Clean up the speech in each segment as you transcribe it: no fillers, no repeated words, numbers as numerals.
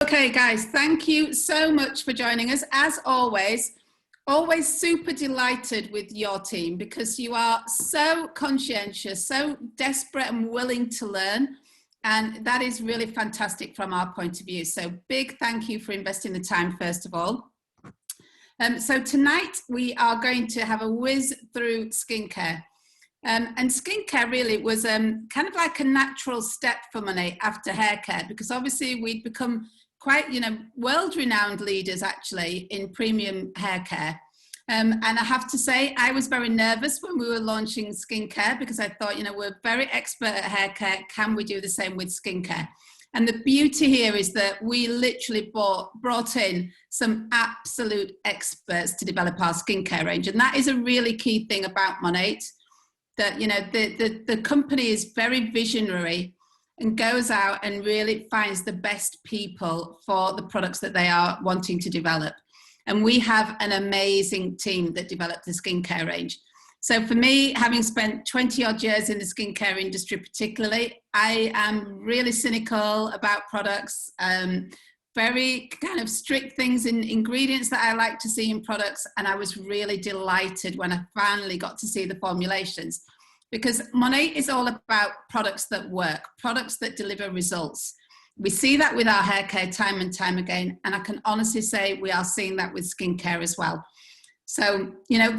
Okay, guys, thank you so much for joining us. As always super delighted with your team because you are so conscientious, so desperate and willing to learn. And that is really fantastic from our point of view. So big thank you for investing the time, first of all. So tonight we are going to have a whiz through skincare. And skincare really was kind of like a natural step for MONAT after hair care, because obviously we'd become quite, world-renowned leaders actually in premium hair care. And I have to say, I was very nervous when we were launching skincare because I thought, we're very expert at hair care. Can we do the same with skincare? And the beauty here is that we literally brought in some absolute experts to develop our skincare range. And that is a really key thing about MONAT, that, the company is very visionary and goes out and really finds the best people for the products that they are wanting to develop. And we have an amazing team that developed the skincare range. So for me, having spent 20 odd years in the skincare industry particularly, I am really cynical about products, very kind of strict things in ingredients that I like to see in products. And I was really delighted when I finally got to see the formulations, because MONAT is all about products that work, products that deliver results. We see that with our hair care time and time again, and I can honestly say we are seeing that with skincare as well. So,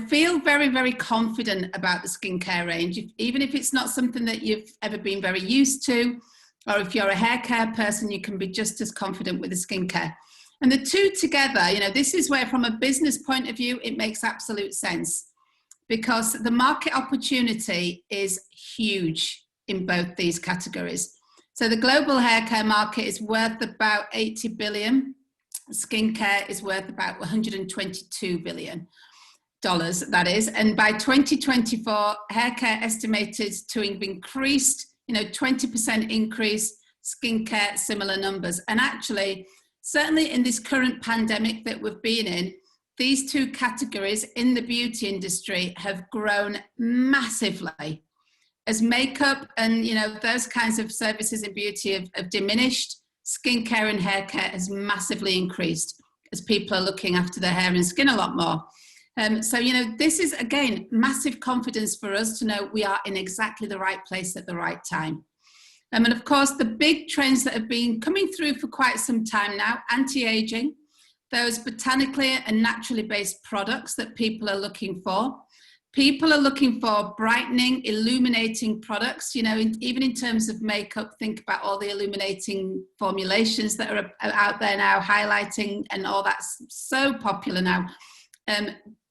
feel very, very confident about the skincare range, even if it's not something that you've ever been very used to, or if you're a hair care person, you can be just as confident with the skincare. And the two together, this is where from a business point of view, it makes absolute sense, because the market opportunity is huge in both these categories. So the global hair care market is worth about 80 billion. Skincare is worth about $122 billion, that is. And by 2024, hair care estimated to have increased, 20% increase, skincare, similar numbers. And actually, certainly in this current pandemic that we've been in, these two categories in the beauty industry have grown massively. As makeup and those kinds of services in beauty have diminished, skincare and hair care has massively increased as people are looking after their hair and skin a lot more. So this is again massive confidence for us to know we are in exactly the right place at the right time. And of course, the big trends that have been coming through for quite some time now: anti-aging, those botanically and naturally based products that people are looking for. People are looking for brightening, illuminating products, even in terms of makeup. Think about all the illuminating formulations that are out there now, highlighting and all that's so popular now.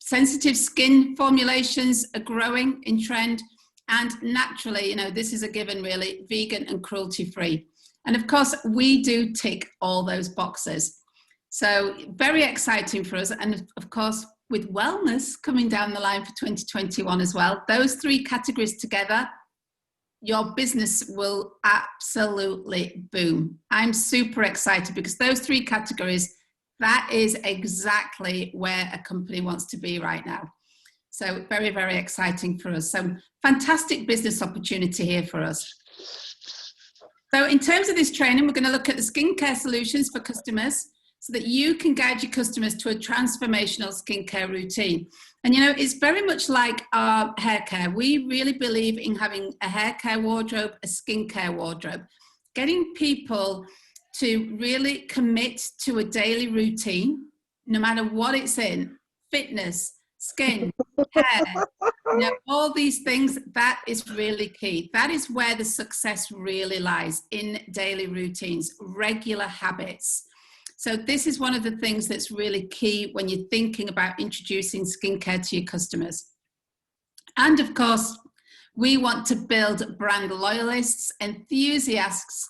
Sensitive skin formulations are growing in trend, and naturally, this is a given really, vegan and cruelty-free. And of course, we do tick all those boxes. So very exciting for us. And of course, with wellness coming down the line for 2021 as well, those three categories together, your business will absolutely boom. I'm super excited because those three categories, that is exactly where a company wants to be right now. So very, very exciting for us. So fantastic business opportunity here for us. So in terms of this training, we're going to look at the skincare solutions for customers, so that you can guide your customers to a transformational skincare routine. And it's very much like our hair care. We really believe in having a hair care wardrobe, a skincare wardrobe, getting people to really commit to a daily routine, no matter what it's in: fitness, skin, hair, all these things. That is really key. That is where the success really lies, in daily routines, regular habits. So this is one of the things that's really key when you're thinking about introducing skincare to your customers. And of course, we want to build brand loyalists, enthusiasts.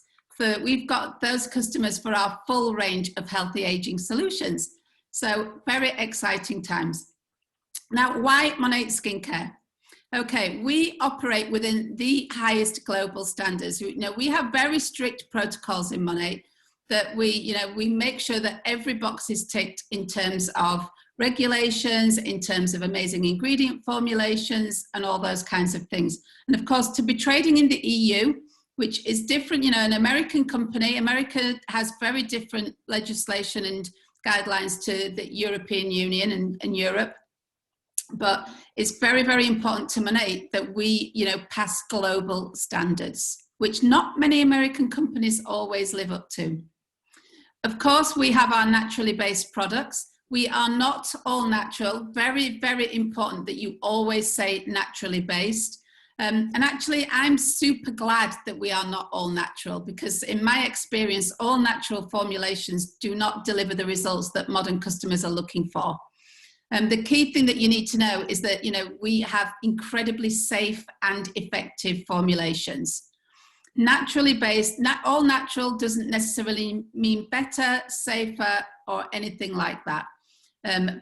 We've got those customers for our full range of healthy aging solutions. So very exciting times. Now, why MONAT Skincare? Okay, we operate within the highest global standards. We have very strict protocols in MONAT, that we make sure that every box is ticked in terms of regulations, in terms of amazing ingredient formulations, and all those kinds of things. And of course, to be trading in the EU, which is different. You know, an American company, America has very different legislation and guidelines to the European Union and Europe. But it's very, very important to MONAT that we, you know, pass global standards, which not many American companies always live up to. Of course, we have our naturally based products. We are not all natural. Very, very important that you always say naturally based. And actually, I'm super glad that we are not all natural, because in my experience, all natural formulations do not deliver the results that modern customers are looking for. The key thing that you need to know is that, you know, we have incredibly safe and effective formulations. Naturally based, all natural doesn't necessarily mean better, safer, or anything like that.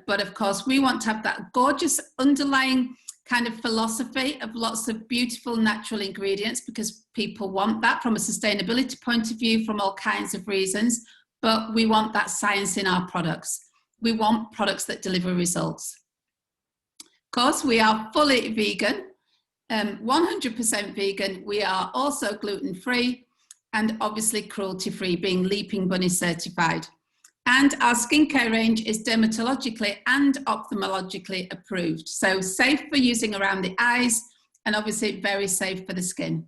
But of course, we want to have that gorgeous underlying kind of philosophy of lots of beautiful natural ingredients, because people want that from a sustainability point of view, from all kinds of reasons. But we want that science in our products. We want products that deliver results. Of course, we are fully vegan, 100% vegan. We are also gluten-free and obviously cruelty-free, being Leaping Bunny certified. And our skincare range is dermatologically and ophthalmologically approved. So safe for using around the eyes, and obviously very safe for the skin.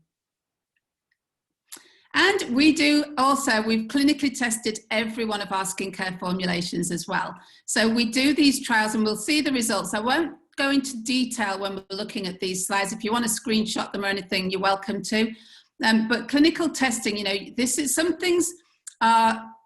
And we do also, we've clinically tested every one of our skincare formulations as well. So we do these trials and we'll see the results. I won't go into detail when we're looking at these slides. If you want to screenshot them or anything, you're welcome to. But clinical testing, you know, this is some things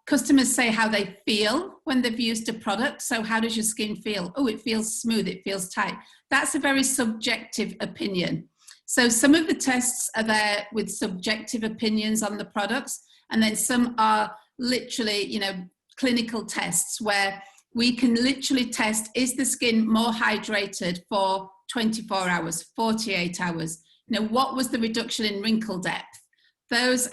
customers say how they feel when they've used a product. So how does your skin feel? Oh, it feels smooth, it feels tight. That's a very subjective opinion. So some of the tests are there with subjective opinions on the products, and then some are literally, you know, clinical tests where we can literally test, is the skin more hydrated for 24 hours, 48 hours? You know, what was the reduction in wrinkle depth? Those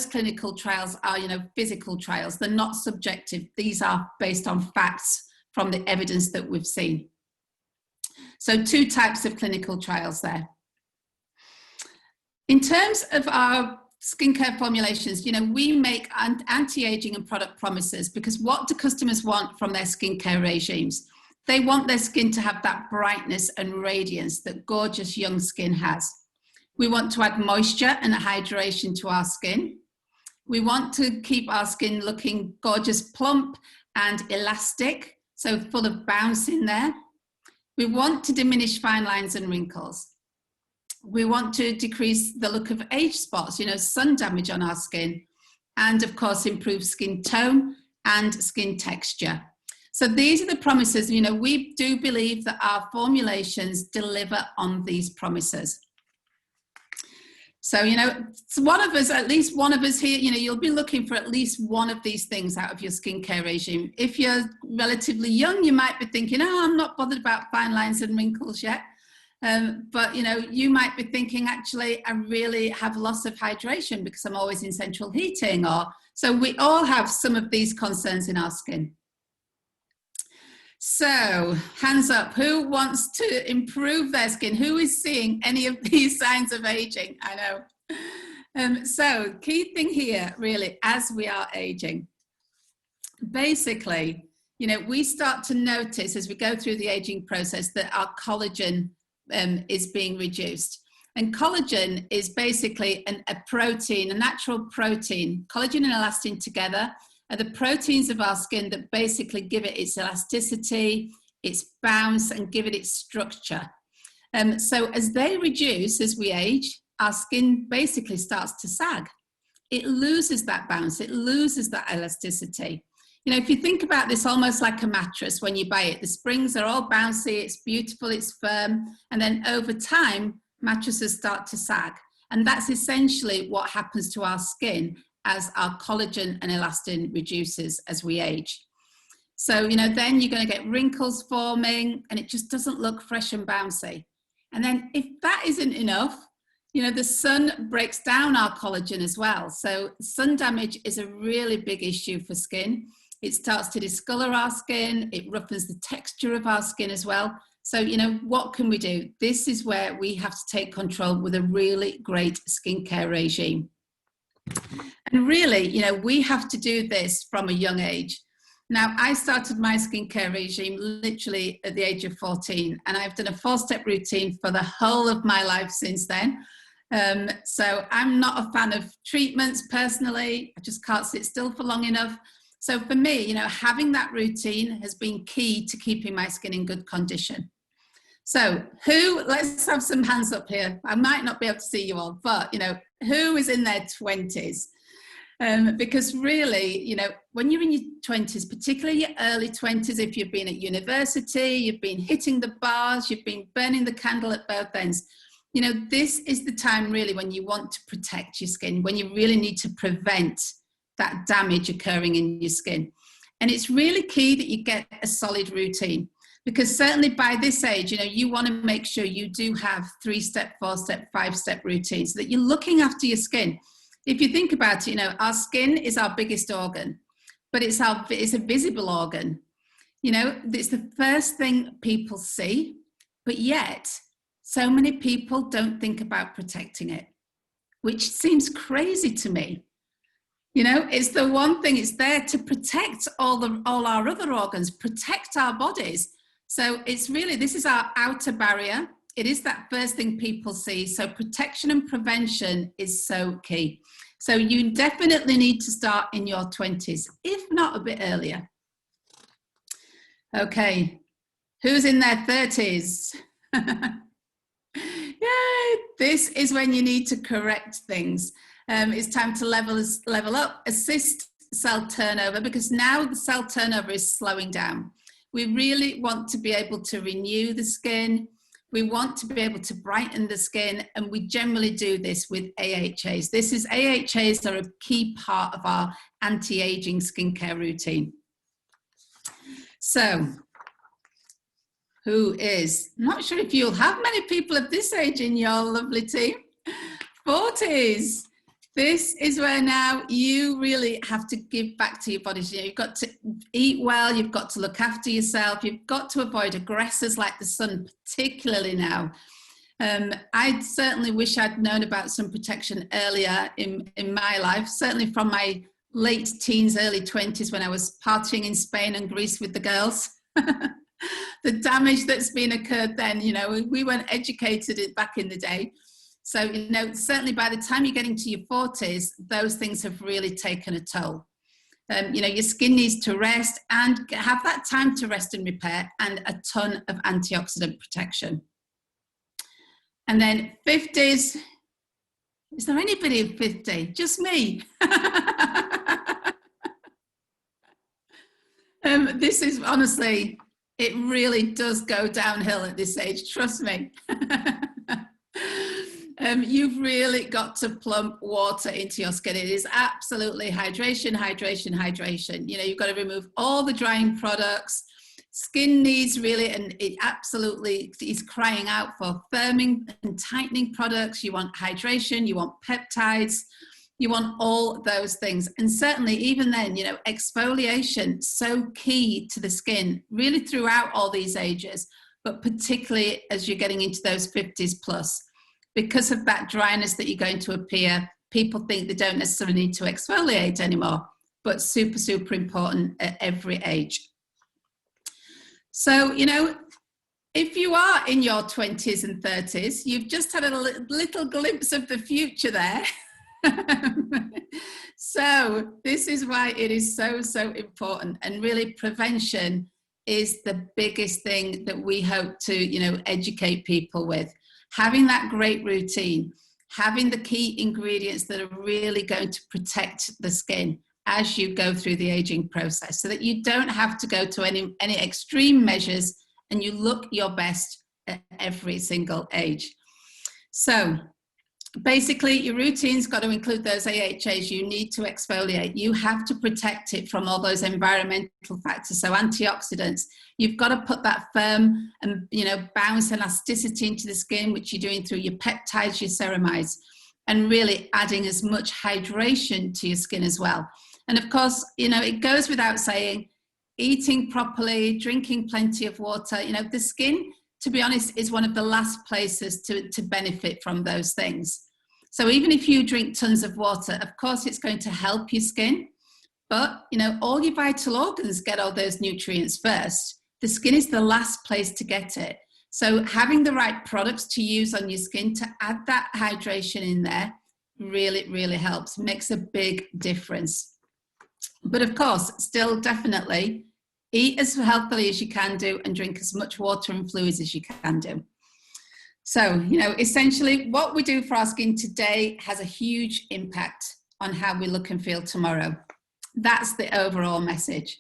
clinical trials are, you know, physical trials. They're not subjective. These are based on facts from the evidence that we've seen. So 2 types of clinical trials there. In terms of our skincare formulations, you know, we make anti-aging and product promises, because what do customers want from their skincare regimes? They want their skin to have that brightness and radiance that gorgeous young skin has. We want to add moisture and hydration to our skin. We want to keep our skin looking gorgeous, plump and elastic, so full of bounce in there. We want to diminish fine lines and wrinkles. We want to decrease the look of age spots, you know, sun damage on our skin, and of course improve skin tone and skin texture. So these are the promises. You know, we do believe that our formulations deliver on these promises. So, you know, one of us, at least one of us here, you know, you'll be looking for at least one of these things out of your skincare regime. If you're relatively young, you might be thinking, oh, I'm not bothered about fine lines and wrinkles yet. But, you know, you might be thinking, actually, I really have loss of hydration because I'm always in central heating. So we all have some of these concerns in our skin. So hands up, who wants to improve their skin? Who is seeing any of these signs of aging? I know. So key thing here, really, as we are aging, basically, you know, we start to notice as we go through the aging process that our collagen is being reduced. And collagen is basically a protein, a natural protein. Collagen and elastin together are the proteins of our skin that basically give it its elasticity, its bounce, and give it its structure. So as they reduce as we age, our skin basically starts to sag. It loses that bounce, it loses that elasticity. You know, if you think about this almost like a mattress when you buy it, the springs are all bouncy, it's beautiful, it's firm, and then over time, mattresses start to sag. And that's essentially what happens to our skin as our collagen and elastin reduces as we age. So, you know, then you're going to get wrinkles forming and it just doesn't look fresh and bouncy. And then if that isn't enough, you know, the sun breaks down our collagen as well. So sun damage is a really big issue for skin. It starts to discolor our skin. It roughens the texture of our skin as well. So, you know, what can we do? This is where we have to take control with a really great skincare regime. And really, you know, we have to do this from a young age. Now, I started my skincare regime literally at the age of 14, and I've done a 4-step routine for the whole of my life since then. So I'm not a fan of treatments personally. I just can't sit still for long enough. So for me, you know, having that routine has been key to keeping my skin in good condition. So let's have some hands up here. I might not be able to see you all, but, you know, who is in their 20s? Because really, you know, when you're in your 20s, particularly your early 20s, if you've been at university, you've been hitting the bars, you've been burning the candle at both ends, you know, this is the time really when you want to protect your skin, when you really need to prevent that damage occurring in your skin. And it's really key that you get a solid routine, because certainly by this age, you know, you want to make sure you do have 3-step, 4-step, 5-step routines, so that you're looking after your skin. If you think about it, you know, our skin is our biggest organ, but it's a visible organ. You know, it's the first thing people see, but yet so many people don't think about protecting it, which seems crazy to me. You know, it's the one thing, it's there to protect all our other organs, protect our bodies. So it's really, this is our outer barrier. It is that first thing people see. So protection and prevention is so key. So you definitely need to start in your 20s, if not a bit earlier. Okay, who's in their 30s? Yay, this is when you need to correct things. It's time to level up, assist cell turnover, because now the cell turnover is slowing down. We really want to be able to renew the skin. We want to be able to brighten the skin, and we generally do this with AHAs. AHAs are a key part of our anti-aging skincare routine. So, not sure if you'll have many people of this age in your lovely team. 40s. This is where now you really have to give back to your body. You know, you've got to eat well, you've got to look after yourself, you've got to avoid aggressors like the sun, particularly now. I certainly wish I'd known about sun protection earlier in my life, certainly from my late teens, early 20s, when I was partying in Spain and Greece with the girls. The damage that's been occurred then, you know, we weren't educated back in the day. So, you know, certainly by the time you're getting to your 40s, those things have really taken a toll. You know, your skin needs to rest and have that time to rest and repair, and a ton of antioxidant protection. And then 50s, is there anybody in 50? Just me. This is honestly, it really does go downhill at this age, trust me. You've really got to plump water into your skin. It is absolutely hydration, hydration, hydration. You know, you've got to remove all the drying products. Skin needs really, and it absolutely is crying out for firming and tightening products. You want hydration, you want peptides, you want all those things. And certainly even then, you know, exfoliation, so key to the skin, really throughout all these ages, but particularly as you're getting into those 50s plus. Because of that dryness that you're going to appear, people think they don't necessarily need to exfoliate anymore, but super, super important at every age. So, you know, if you are in your 20s and 30s, you've just had a little glimpse of the future there. So this is why it is so, so important. And really prevention is the biggest thing that we hope to, you know, educate people with. Having that great routine, having the key ingredients that are really going to protect the skin as you go through the aging process, so that you don't have to go to any extreme measures and you look your best at every single age. So basically, your routine's got to include those AHAs. You need to exfoliate. You have to protect it from all those environmental factors. So antioxidants, you've got to put that firm and, you know, bounce elasticity into the skin, which you're doing through your peptides, your ceramides, and really adding as much hydration to your skin as well. And of course, you know, it goes without saying, eating properly, drinking plenty of water. You know, the skin to be honest, is one of the last places to benefit from those things. So even if you drink tons of water, of course, it's going to help your skin. But, you know, all your vital organs get all those nutrients first. The skin is the last place to get it. So having the right products to use on your skin to add that hydration in there really, really helps, makes a big difference. But of course, still definitely eat as healthily as you can do and drink as much water and fluids as you can do. So, you know, essentially what we do for our skin today has a huge impact on how we look and feel tomorrow. That's the overall message.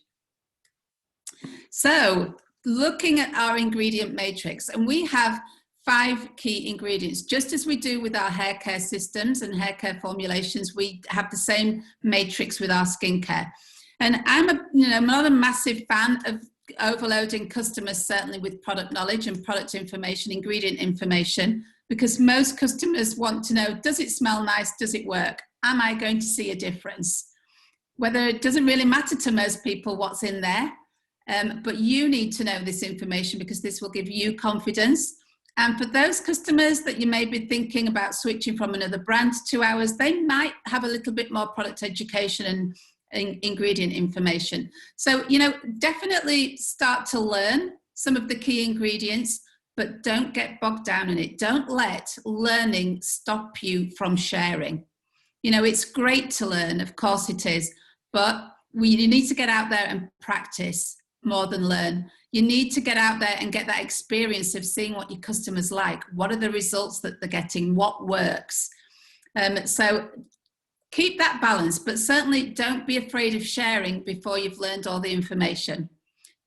So looking at our ingredient matrix, and we have 5 key ingredients, just as we do with our hair care systems and hair care formulations, we have the same matrix with our skincare. And I'm not a massive fan of overloading customers, certainly with product knowledge and product information, ingredient information, because most customers want to know, does it smell nice? Does it work? Am I going to see a difference? Whether it doesn't really matter to most people what's in there, but you need to know this information because this will give you confidence. And for those customers that you may be thinking about switching from another brand to ours, they might have a little bit more product education and ingredient information. So, you know, definitely start to learn some of the key ingredients, but don't get bogged down in it. Don't let learning stop you from sharing. You know, it's great to learn, of course it is, but you need to get out there and practice more than learn. You need to get out there and get that experience of seeing what your customers like. What are the results that they're getting? What works? So keep that balance, but certainly don't be afraid of sharing before you've learned all the information,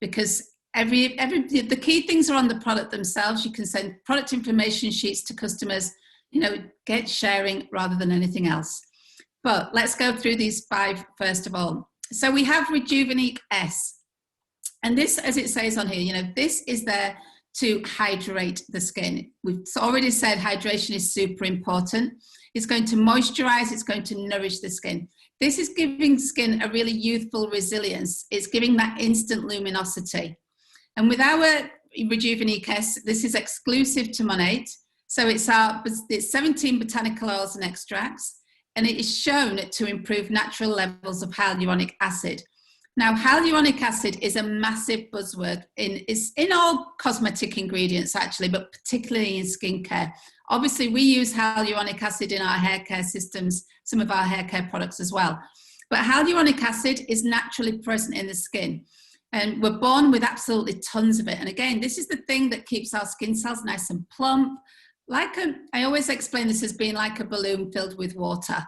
because the key things are on the product themselves. You can send product information sheets to customers, you know, get sharing rather than anything else. But let's go through these 5 first of all. So we have Revitalizing S. And this, as it says on here, you know, this is there to hydrate the skin. We've already said hydration is super important. It's going to moisturize, it's going to nourish the skin. This is giving skin a really youthful resilience. It's giving that instant luminosity. And with our Revitalizing S, this is exclusive to MONAT. So it's 17 botanical oils and extracts, and it is shown to improve natural levels of hyaluronic acid. Now, hyaluronic acid is a massive buzzword in all cosmetic ingredients, actually, but particularly in skincare. Obviously, we use hyaluronic acid in our hair care systems, some of our hair care products as well. But hyaluronic acid is naturally present in the skin. And we're born with absolutely tons of it. And again, this is the thing that keeps our skin cells nice and plump. I always explain this as being like a balloon filled with water.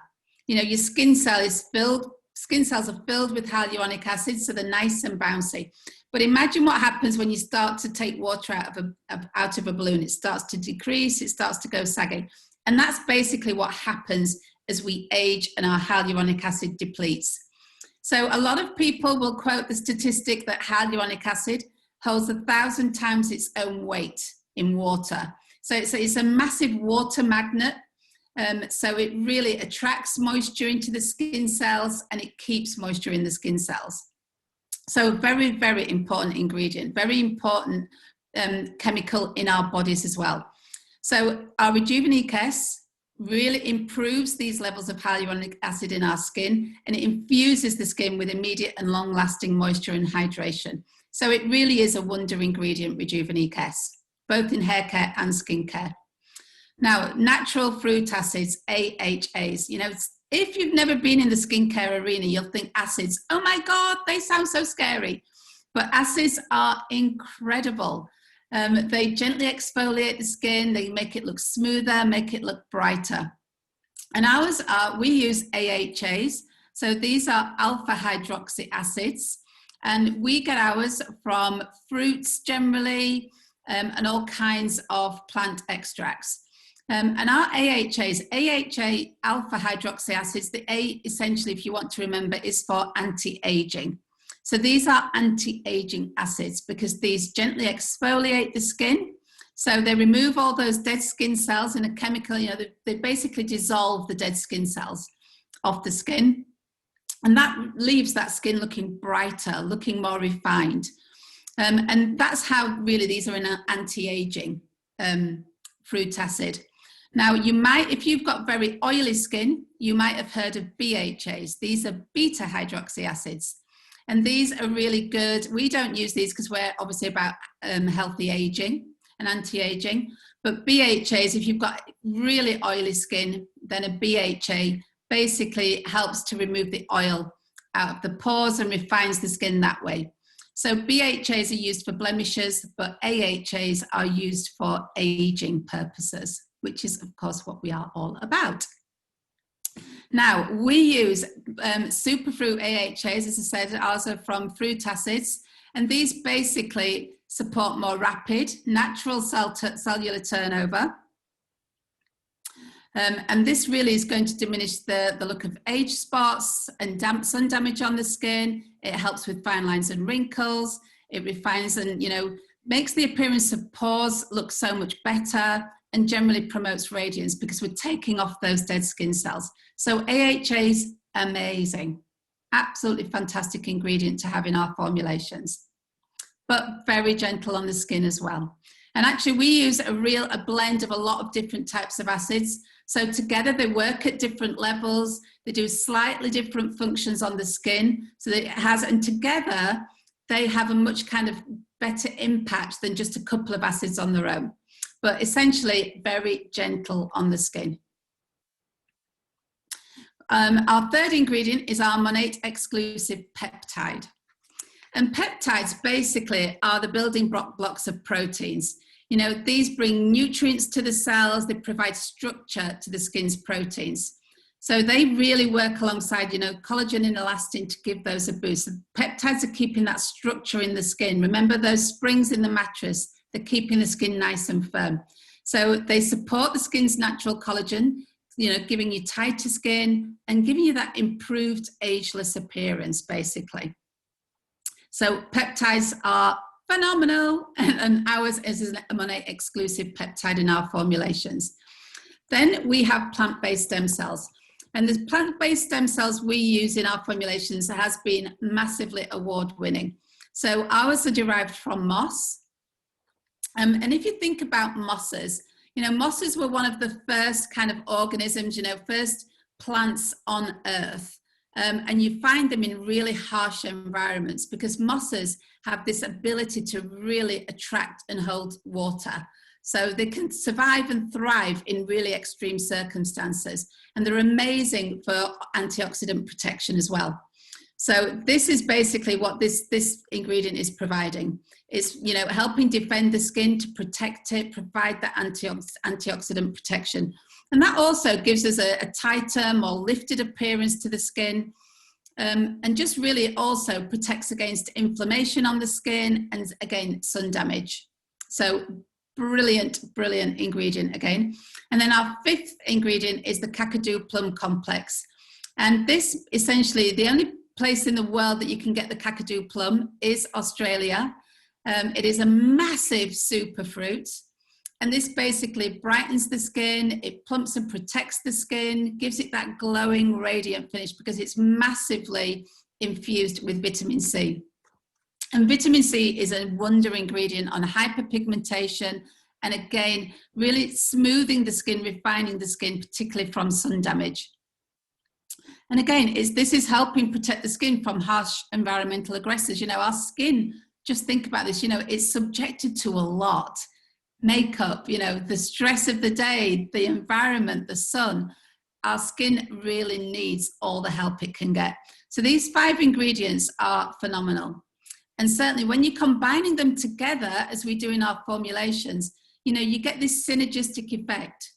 You know, your skin cells are filled with hyaluronic acid, so they're nice and bouncy. But imagine what happens when you start to take water out of a balloon. It starts to decrease, it starts to go saggy. And that's basically what happens as we age and our hyaluronic acid depletes. So a lot of people will quote the statistic that hyaluronic acid holds 1,000 times its own weight in water. So it's a massive water magnet. So it really attracts moisture into the skin cells and it keeps moisture in the skin cells. So very, very important ingredient, very important chemical in our bodies as well. So our Revitalizing S really improves these levels of hyaluronic acid in our skin, and it infuses the skin with immediate and long-lasting moisture and hydration. So it really is a wonder ingredient, Revitalizing S, both in hair care and skincare. Now, natural fruit acids, AHAs. You know, if you've never been in the skincare arena, you'll think acids, oh my God, they sound so scary. But acids are incredible. They gently exfoliate the skin, they make it look smoother, make it look brighter. And we use AHAs. So these are alpha hydroxy acids. And we get ours from fruits generally, and all kinds of plant extracts. And our AHAs, AHA alpha hydroxy acids, the A essentially, if you want to remember, is for anti-aging. So these are anti-aging acids because these gently exfoliate the skin. So they remove all those dead skin cells in a chemical, you know, they basically dissolve the dead skin cells off the skin. And that leaves that skin looking brighter, looking more refined. And that's how really these are an anti-aging fruit acid. Now, you might, if you've got very oily skin, you might have heard of BHAs. These are beta hydroxy acids. And these are really good. We don't use these because we're obviously about healthy aging and anti-aging. But BHAs, if you've got really oily skin, then a BHA basically helps to remove the oil out of the pores and refines the skin that way. So BHAs are used for blemishes, but AHAs are used for aging purposes, which is, of course, what we are all about. Now, we use superfruit AHAs, as I said, also from fruit acids, and these basically support more rapid, natural cellular turnover. And this really is going to diminish the look of age spots and sun damage on the skin. It helps with fine lines and wrinkles. It refines and, you know, makes the appearance of pores look so much better, and generally promotes radiance because we're taking off those dead skin cells. So AHAs, amazing. Absolutely fantastic ingredient to have in our formulations, but very gentle on the skin as well. And actually we use a blend of a lot of different types of acids. So together they work at different levels. They do slightly different functions on the skin. So that it has, and together they have a much kind of better impact than just a couple of acids on their own. But essentially very gentle on the skin. Our third ingredient is our MONAT exclusive peptide. And peptides basically are the building blocks of proteins. You know, these bring nutrients to the cells, they provide structure to the skin's proteins. So they really work alongside, you know, collagen and elastin to give those a boost. So peptides are keeping that structure in the skin. Remember those springs in the mattress, they're keeping the skin nice and firm. So they support the skin's natural collagen, you know, giving you tighter skin and giving you that improved ageless appearance, basically. So peptides are phenomenal, and ours is a MONAT exclusive peptide in our formulations. Then we have plant-based stem cells. And the plant-based stem cells we use in our formulations has been massively award-winning. So ours are derived from moss. And if you think about mosses, you know, mosses were one of the first kind of organisms, you know, first plants on Earth. And you find them in really harsh environments because mosses have this ability to really attract and hold water. So they can survive and thrive in really extreme circumstances. And they're amazing for antioxidant protection as well. So this is basically what this ingredient is providing. It's, you know, helping defend the skin, to protect it, provide that antioxidant protection. And that also gives us a tighter, more lifted appearance to the skin, and just really also protects against inflammation on the skin and, again, sun damage. So brilliant, brilliant ingredient again. And then our fifth ingredient is the Kakadu plum complex. And this essentially, the only place in the world that you can get the Kakadu plum is Australia. It is a massive superfruit. And this basically brightens the skin, it plumps and protects the skin, gives it that glowing, radiant finish because it's massively infused with vitamin C. And vitamin C is a wonder ingredient on hyperpigmentation and, again, really smoothing the skin, refining the skin, particularly from sun damage. And again, this is helping protect the skin from harsh environmental aggressors. You know, our skin, just think about this, you know, it's subjected to a lot. Makeup, you know, the stress of the day, the environment, the sun. Our skin really needs all the help it can get. So these 5 ingredients are phenomenal. And certainly when you're combining them together, as we do in our formulations, you know, you get this synergistic effect.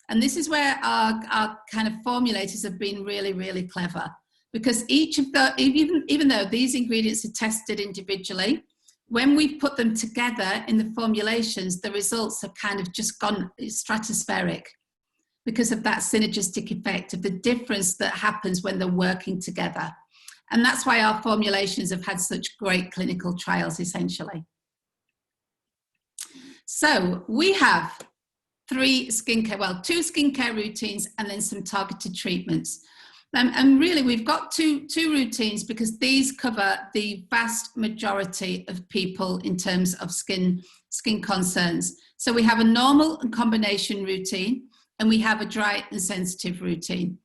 And this is where our kind of formulators have been really, really clever, because each of the, even though these ingredients are tested individually, when we put them together in the formulations, the results have kind of just gone stratospheric because of that synergistic effect of the difference that happens when they're working together. And that's why our formulations have had such great clinical trials, essentially. So we have 2 skincare routines and then some targeted treatments. And really, we've got two routines because these cover the vast majority of people in terms of skin concerns. So we have a normal and combination routine, and we have a dry and sensitive routine.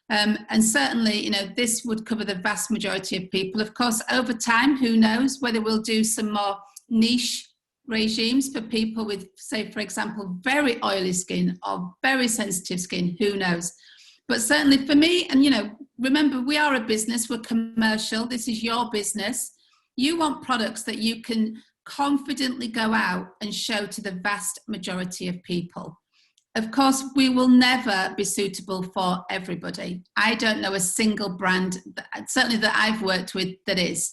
And certainly, you know, this would cover the vast majority of people. Of course, over time, who knows whether we'll do some more niche regimes for people with, say, for example, very oily skin or very sensitive skin, who knows. But certainly for me, and you know, remember, we are a business, we're commercial, this is your business. You want products that you can confidently go out and show to the vast majority of people. Of course, we will never be suitable for everybody. I don't know a single brand, certainly that I've worked with, that is.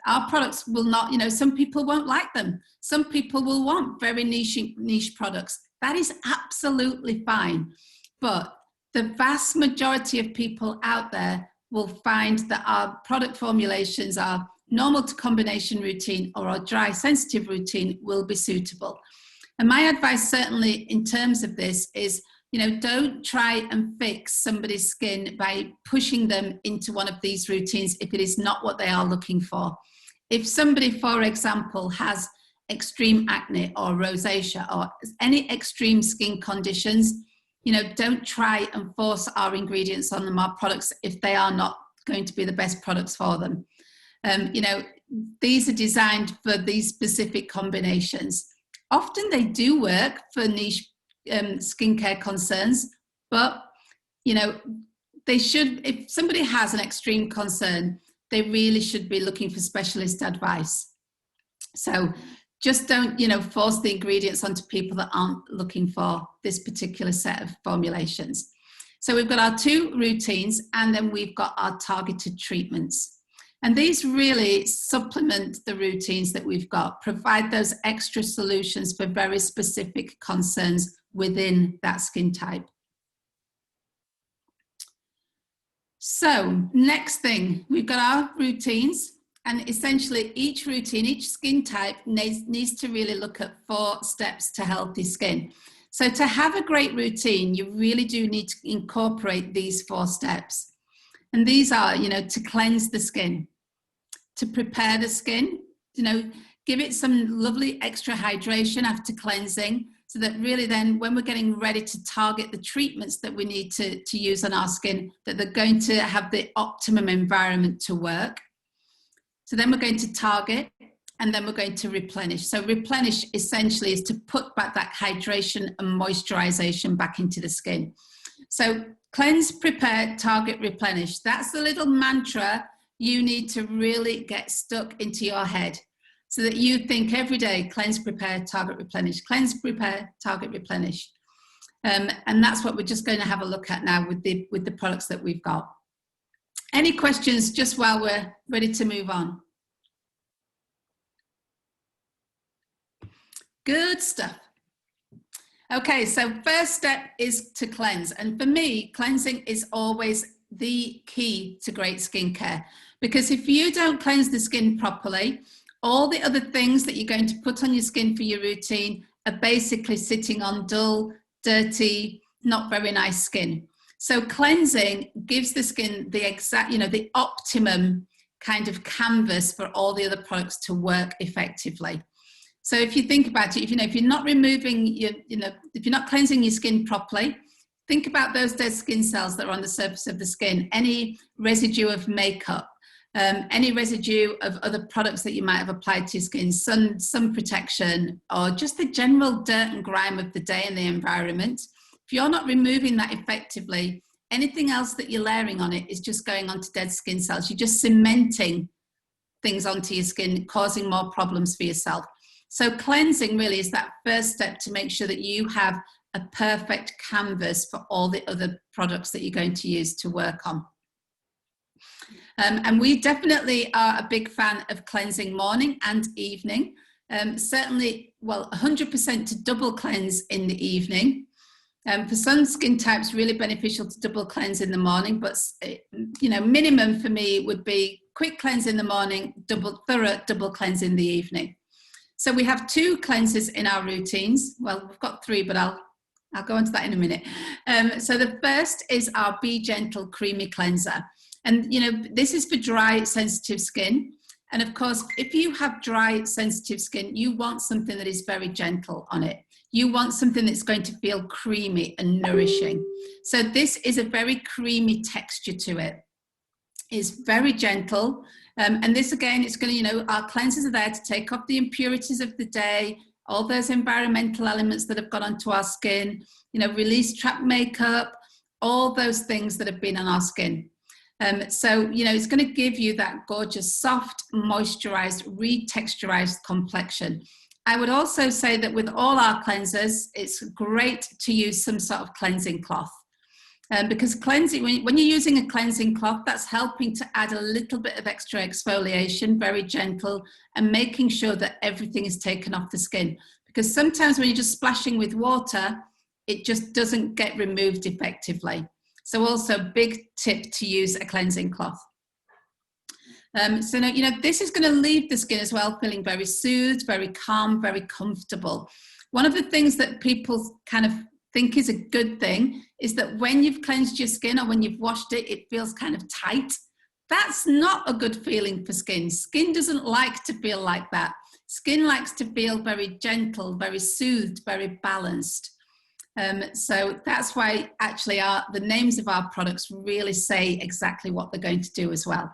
Our products will not, you know, some people won't like them. Some people will want very niche products. That is absolutely fine. But the vast majority of people out there will find that our product formulations, our normal to combination routine or our dry sensitive routine will be suitable. And my advice certainly in terms of this is, you know, don't try and fix somebody's skin by pushing them into one of these routines if it is not what they are looking for. If somebody, for example, has extreme acne or rosacea or any extreme skin conditions, you know, don't try and force our ingredients on them, our products, if they are not going to be the best products for them. You know, these are designed for these specific combinations. Often they do work for niche skincare concerns, but, you know, they should, if somebody has an extreme concern, they really should be looking for specialist advice. So just don't, you know, force the ingredients onto people that aren't looking for this particular set of formulations. So we've got our two routines, and then we've got our targeted treatments. And these really supplement the routines that we've got, provide those extra solutions for very specific concerns within that skin type. So next thing, we've got our routines. And essentially each routine, each skin type needs to really look at 4 steps to healthy skin. So to have a great routine, you really do need to incorporate these 4 steps. And these are, you know, to cleanse the skin, to prepare the skin, you know, give it some lovely extra hydration after cleansing, so that really then when we're getting ready to target the treatments that we need to use on our skin, that they're going to have the optimum environment to work. So then we're going to target, and then we're going to replenish. So replenish essentially is to put back that hydration and moisturization back into the skin. So cleanse, prepare, target, replenish. That's the little mantra you need to really get stuck into your head, so that you think every day, cleanse, prepare, target, replenish, cleanse, prepare, target, replenish. And that's what we're just going to have a look at now with the products that we've got. Any questions just while we're ready to move on? Good stuff. Okay, so first step is to cleanse. And for me, cleansing is always the key to great skincare, because if you don't cleanse the skin properly, all the other things that you're going to put on your skin for your routine are basically sitting on dull, dirty, not very nice skin. So cleansing gives the skin the exact, you know, the optimum kind of canvas for all the other products to work effectively. So if you think about it, if you're not removing if you're not cleansing your skin properly, think about those dead skin cells that are on the surface of the skin, any residue of makeup, any residue of other products that you might have applied to your skin, sun protection, or just the general dirt and grime of the day and the environment. If you're not removing that effectively, anything else that you're layering on it is just going onto dead skin cells. You're just cementing things onto your skin, causing more problems for yourself. So cleansing really is that first step to make sure that you have a perfect canvas for all the other products that you're going to use to work on. And we definitely are a big fan of cleansing morning and evening. Certainly, well, 100% to double cleanse in the evening. For some skin types, really beneficial to double cleanse in the morning, but minimum for me would be quick cleanse in the morning, thorough double cleanse in the evening. So we have 2 cleanses in our routines. Well, we've got 3, but I'll I'll go on to that in a minute. So the first is our Be Gentle Creamy Cleanser. And, you know, this is for dry, sensitive skin. And of course, if you have dry, sensitive skin, you want something that is very gentle on it. You want something that's going to feel creamy and nourishing. So this is a very creamy texture to it. It's very gentle. And this, again, it's going to, you know, our cleansers are there to take off the impurities of the day, all those environmental elements that have got onto our skin, you know, release trapped makeup, all those things that have been on our skin. So, you know, it's going to give you that gorgeous, soft, moisturized, retexturized complexion. I would also say that with all our cleansers, it's great to use some sort of cleansing cloth. Because cleansing, when you're using a cleansing cloth, that's helping to add a little bit of extra exfoliation, very gentle, and making sure that everything is taken off the skin. Because sometimes when you're just splashing with water, it just doesn't get removed effectively. So also big tip to use a cleansing cloth. So now, you know, this is going to leave the skin as well feeling very soothed, very calm, very comfortable. One of the things that people kind of think is a good thing is that when you've cleansed your skin or when you've washed it, it feels kind of tight. That's not a good feeling for skin. Skin doesn't like to feel like that. Skin likes to feel very gentle, very soothed, very balanced. So that's why actually the names of our products really say exactly what they're going to do as well.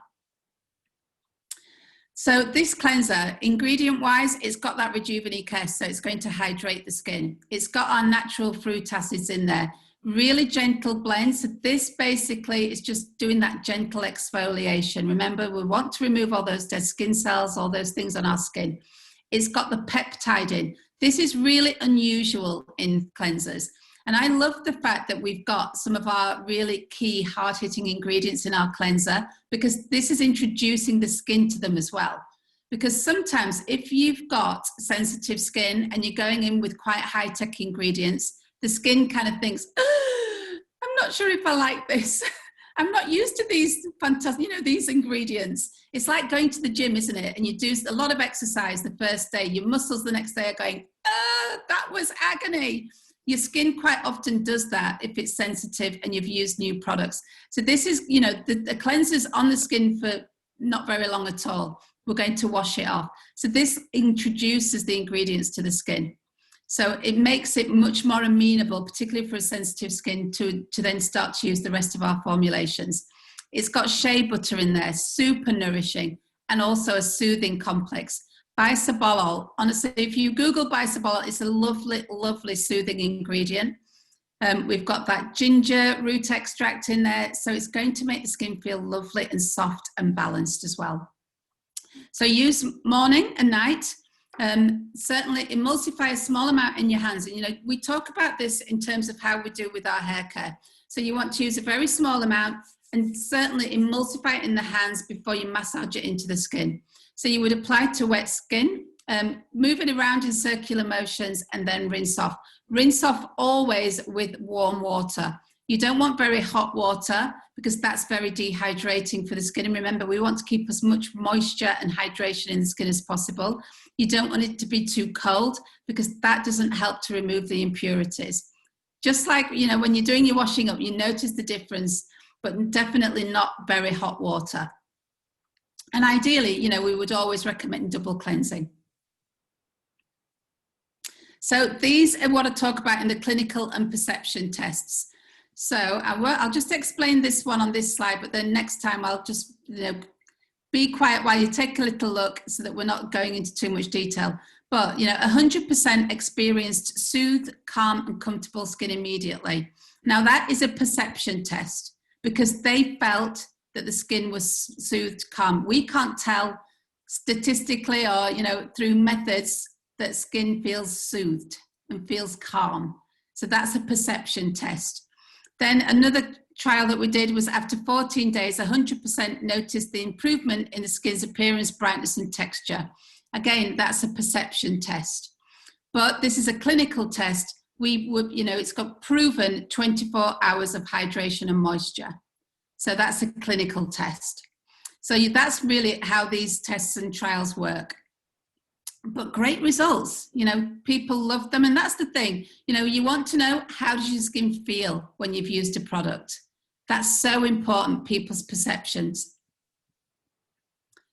So this cleanser, ingredient-wise, it's got that Rejuvenate S, so it's going to hydrate the skin. It's got our natural fruit acids in there, really gentle blend. So this basically is just doing that gentle exfoliation. Remember, we want to remove all those dead skin cells, all those things on our skin. It's got the peptide in. This is really unusual in cleansers. And I love the fact that we've got some of our really key hard-hitting ingredients in our cleanser, because this is introducing the skin to them as well. Because sometimes if you've got sensitive skin and you're going in with quite high-tech ingredients, the skin kind of thinks, oh, I'm not sure if I like this. I'm not used to these fantastic, you know, these ingredients. It's like going to the gym, isn't it? And you do a lot of exercise the first day, your muscles the next day are going, that was agony. Your skin quite often does that if it's sensitive and you've used new products. So this is, you know, the cleanser's on the skin for not very long at all. We're going to wash it off. So this introduces the ingredients to the skin. So it makes it much more amenable, particularly for a sensitive skin, to then start to use the rest of our formulations. It's got shea butter in there, super nourishing, and also a soothing complex. Bisabolol, honestly, if you Google bisabolol, it's a lovely, lovely soothing ingredient. We've got that ginger root extract in there, so it's going to make the skin feel lovely and soft and balanced as well. So use morning and night. Certainly emulsify a small amount in your hands. And, you know, we talk about this in terms of how we do with our hair care. So you want to use a very small amount and certainly emulsify it in the hands before you massage it into the skin. So you would apply to wet skin, move it around in circular motions, and then rinse off. Rinse off always with warm water. You don't want very hot water because that's very dehydrating for the skin. And remember, we want to keep as much moisture and hydration in the skin as possible. You don't want it to be too cold because that doesn't help to remove the impurities. Just like, you know, when you're doing your washing up, you notice the difference, but definitely not very hot water. And ideally, you know, we would always recommend double cleansing. So these are what I talk about in the clinical and perception tests. So I'll just explain this one on this slide, but then next time I'll just, you know, be quiet while you take a little look so that we're not going into too much detail. But, you know, 100% experienced soothed, calm and comfortable skin immediately. Now that is a perception test because they felt that the skin was soothed, calm. We can't tell statistically or, you know, through methods that skin feels soothed and feels calm. So that's a perception test. Then another trial that we did was after 14 days, 100% noticed the improvement in the skin's appearance, brightness and texture. Again, that's a perception test. But this is a clinical test. We would, you know, it's got proven 24 hours of hydration and moisture. So that's a clinical test. So that's really how these tests and trials work. but great results. You know, people love them. And that's the thing, you know, you want to know, how does your skin feel when you've used a product? That's so important, people's perceptions.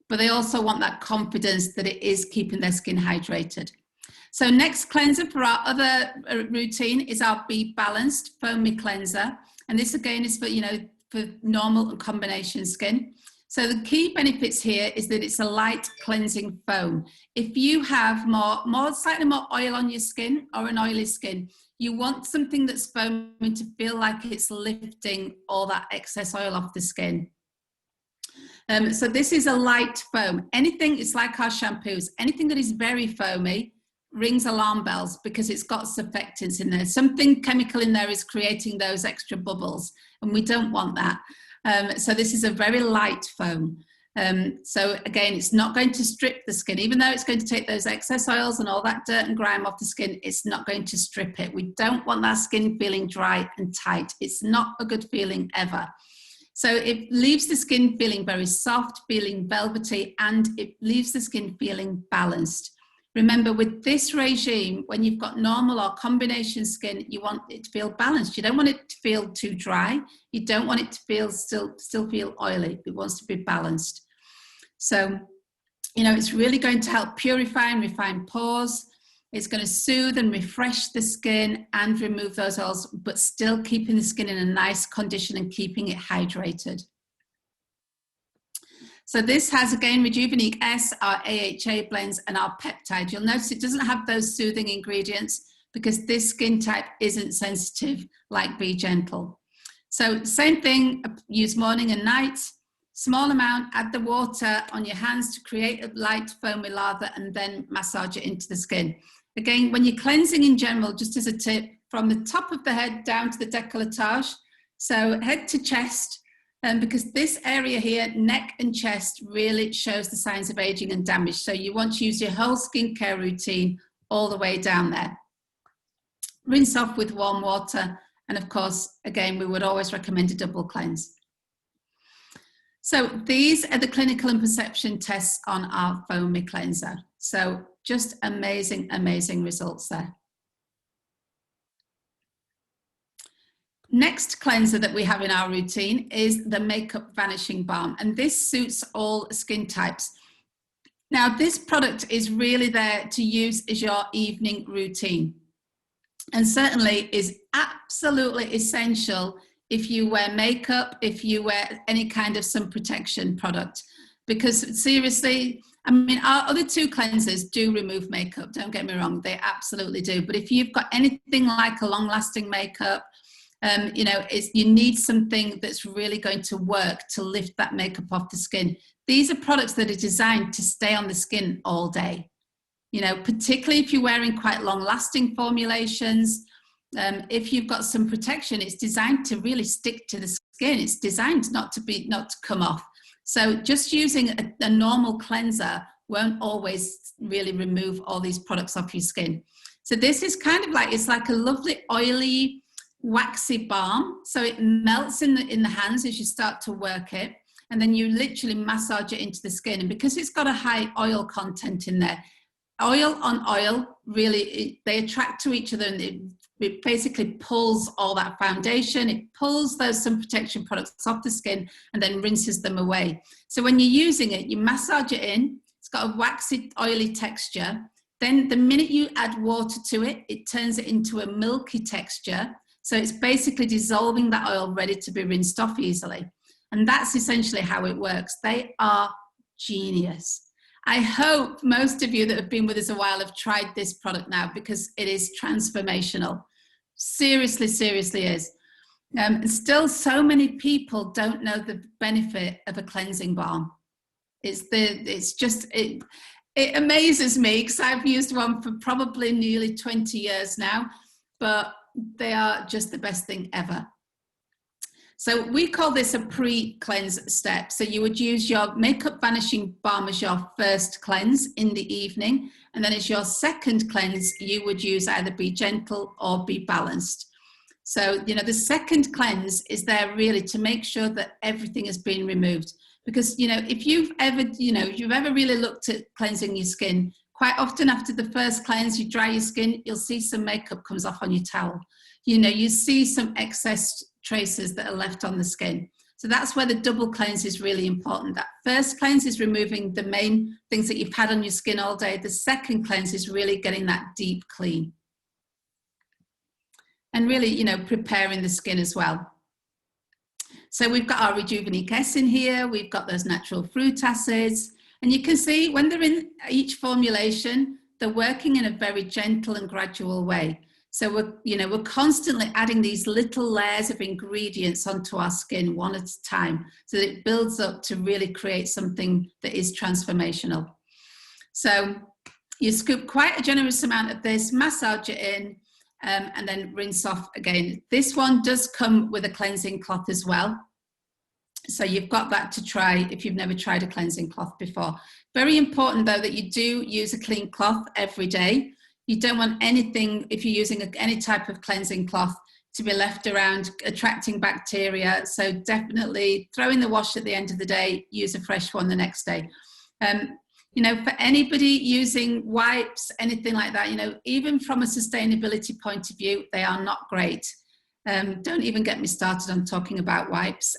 But they also want that confidence that it is keeping their skin hydrated. So next cleanser for our other routine is our Be Balanced Foamy Cleanser. And this again is for, you know, for normal and combination skin. So the key benefits here is that it's a light cleansing foam. If you have slightly more oil on your skin or an oily skin, you want something that's foaming to feel like it's lifting all that excess oil off the skin. So this is a light foam. Anything, it's like our shampoos, anything that is very foamy rings alarm bells because it's got surfactants in there. Something chemical in there is creating those extra bubbles, and we don't want that. So this is a very light foam. So again, it's not going to strip the skin, even though it's going to take those excess oils and all that dirt and grime off the skin, it's not going to strip it. We don't want that skin feeling dry and tight. It's not a good feeling ever. So it leaves the skin feeling very soft, feeling velvety, and it leaves the skin feeling balanced. Remember, with this regime, when you've got normal or combination skin, you want it to feel balanced. You don't want it to feel too dry. You don't want it to feel still feel oily. It wants to be balanced. So, you know, it's really going to help purify and refine pores. It's going to soothe and refresh the skin and remove those oils, but still keeping the skin in a nice condition and keeping it hydrated. So this has, again, Revitalizing S, our AHA blends, and our peptide. You'll notice it doesn't have those soothing ingredients because this skin type isn't sensitive like Be Gentle. So same thing, use morning and night. Small amount, add the water on your hands to create a light foamy lather and then massage it into the skin. Again, when you're cleansing in general, just as a tip, from the top of the head down to the décolletage, so head to chest, because this area here, neck and chest, really shows the signs of aging and damage. So you want to use your whole skincare routine all the way down there. Rinse off with warm water. And of course, again, we would always recommend a double cleanse. So these are the clinical and perception tests on our foamy cleanser. So just amazing, amazing results there. Next cleanser that we have in our routine is the Makeup Vanishing Balm, and this suits all skin types. Now, this product is really there to use as your evening routine, and certainly is absolutely essential if you wear makeup, if you wear any kind of sun protection product, because seriously, I mean, our other two cleansers do remove makeup, don't get me wrong, they absolutely do. But if you've got anything like a long-lasting makeup, you know, you need something that's really going to work to lift that makeup off the skin. These are products that are designed to stay on the skin all day, you know, particularly if you're wearing quite long-lasting formulations. If you've got some protection, it's designed to really stick to the skin. It's designed not to come off. So just using a normal cleanser won't always really remove all these products off your skin. So this is kind of like, it's like a lovely oily, waxy balm. So it melts in the hands as you start to work it, and then you literally massage it into the skin. And because it's got a high oil content in there, oil on oil, really, they attract to each other, and it basically pulls all that foundation, it pulls those sun protection products off the skin and then rinses them away. So when you're using it, you massage it in, it's got a waxy, oily texture. Then the minute you add water to it, it turns it into a milky texture. So it's basically dissolving that oil, ready to be rinsed off easily. And that's essentially how it works. They are genius. I hope most of you that have been with us a while have tried this product now, because it is transformational. Seriously, seriously is. And still, so many people don't know the benefit of a cleansing balm. It amazes me, because I've used one for probably nearly 20 years now, but they are just the best thing ever. So we call this a pre-cleanse step. So you would use your Makeup Vanishing Balm as your first cleanse in the evening. And then as your second cleanse, you would use either Be Gentle or Be Balanced. So, you know, the second cleanse is there really to make sure that everything has been removed. Because, you know, if you've ever really looked at cleansing your skin, Quite often after the first cleanse, you dry your skin, you'll see some makeup comes off on your towel. You know, you see some excess traces that are left on the skin. So that's where the double cleanse is really important. That first cleanse is removing the main things that you've had on your skin all day. The second cleanse is really getting that deep clean. And really, you know, preparing the skin as well. So we've got our Revitalizing Essence in here. We've got those natural fruit acids. And you can see when they're in each formulation, they're working in a very gentle and gradual way. So we're constantly adding these little layers of ingredients onto our skin one at a time, so that it builds up to really create something that is transformational. So you scoop quite a generous amount of this, massage it in, and then rinse off again. This one does come with a cleansing cloth as well. So you've got that to try if you've never tried a cleansing cloth before. Very important though that you do use a clean cloth every day. You don't want anything, if you're using any type of cleansing cloth, to be left around attracting bacteria. So definitely throw in the wash at the end of the day, use a fresh one the next day. You know, for anybody using wipes, anything like that, you know, even from a sustainability point of view, they are not great. Don't even get me started on talking about wipes.